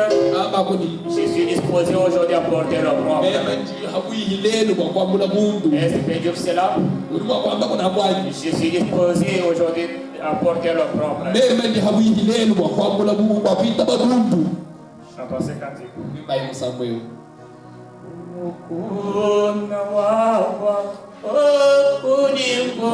je suis disposé aujourd'hui à porter le propre. Est-ce que peut dire cela? Je suis disposé aujourd'hui à porter le propre. Chantons ces cantiques. Kuna wawa, oh kunimbo.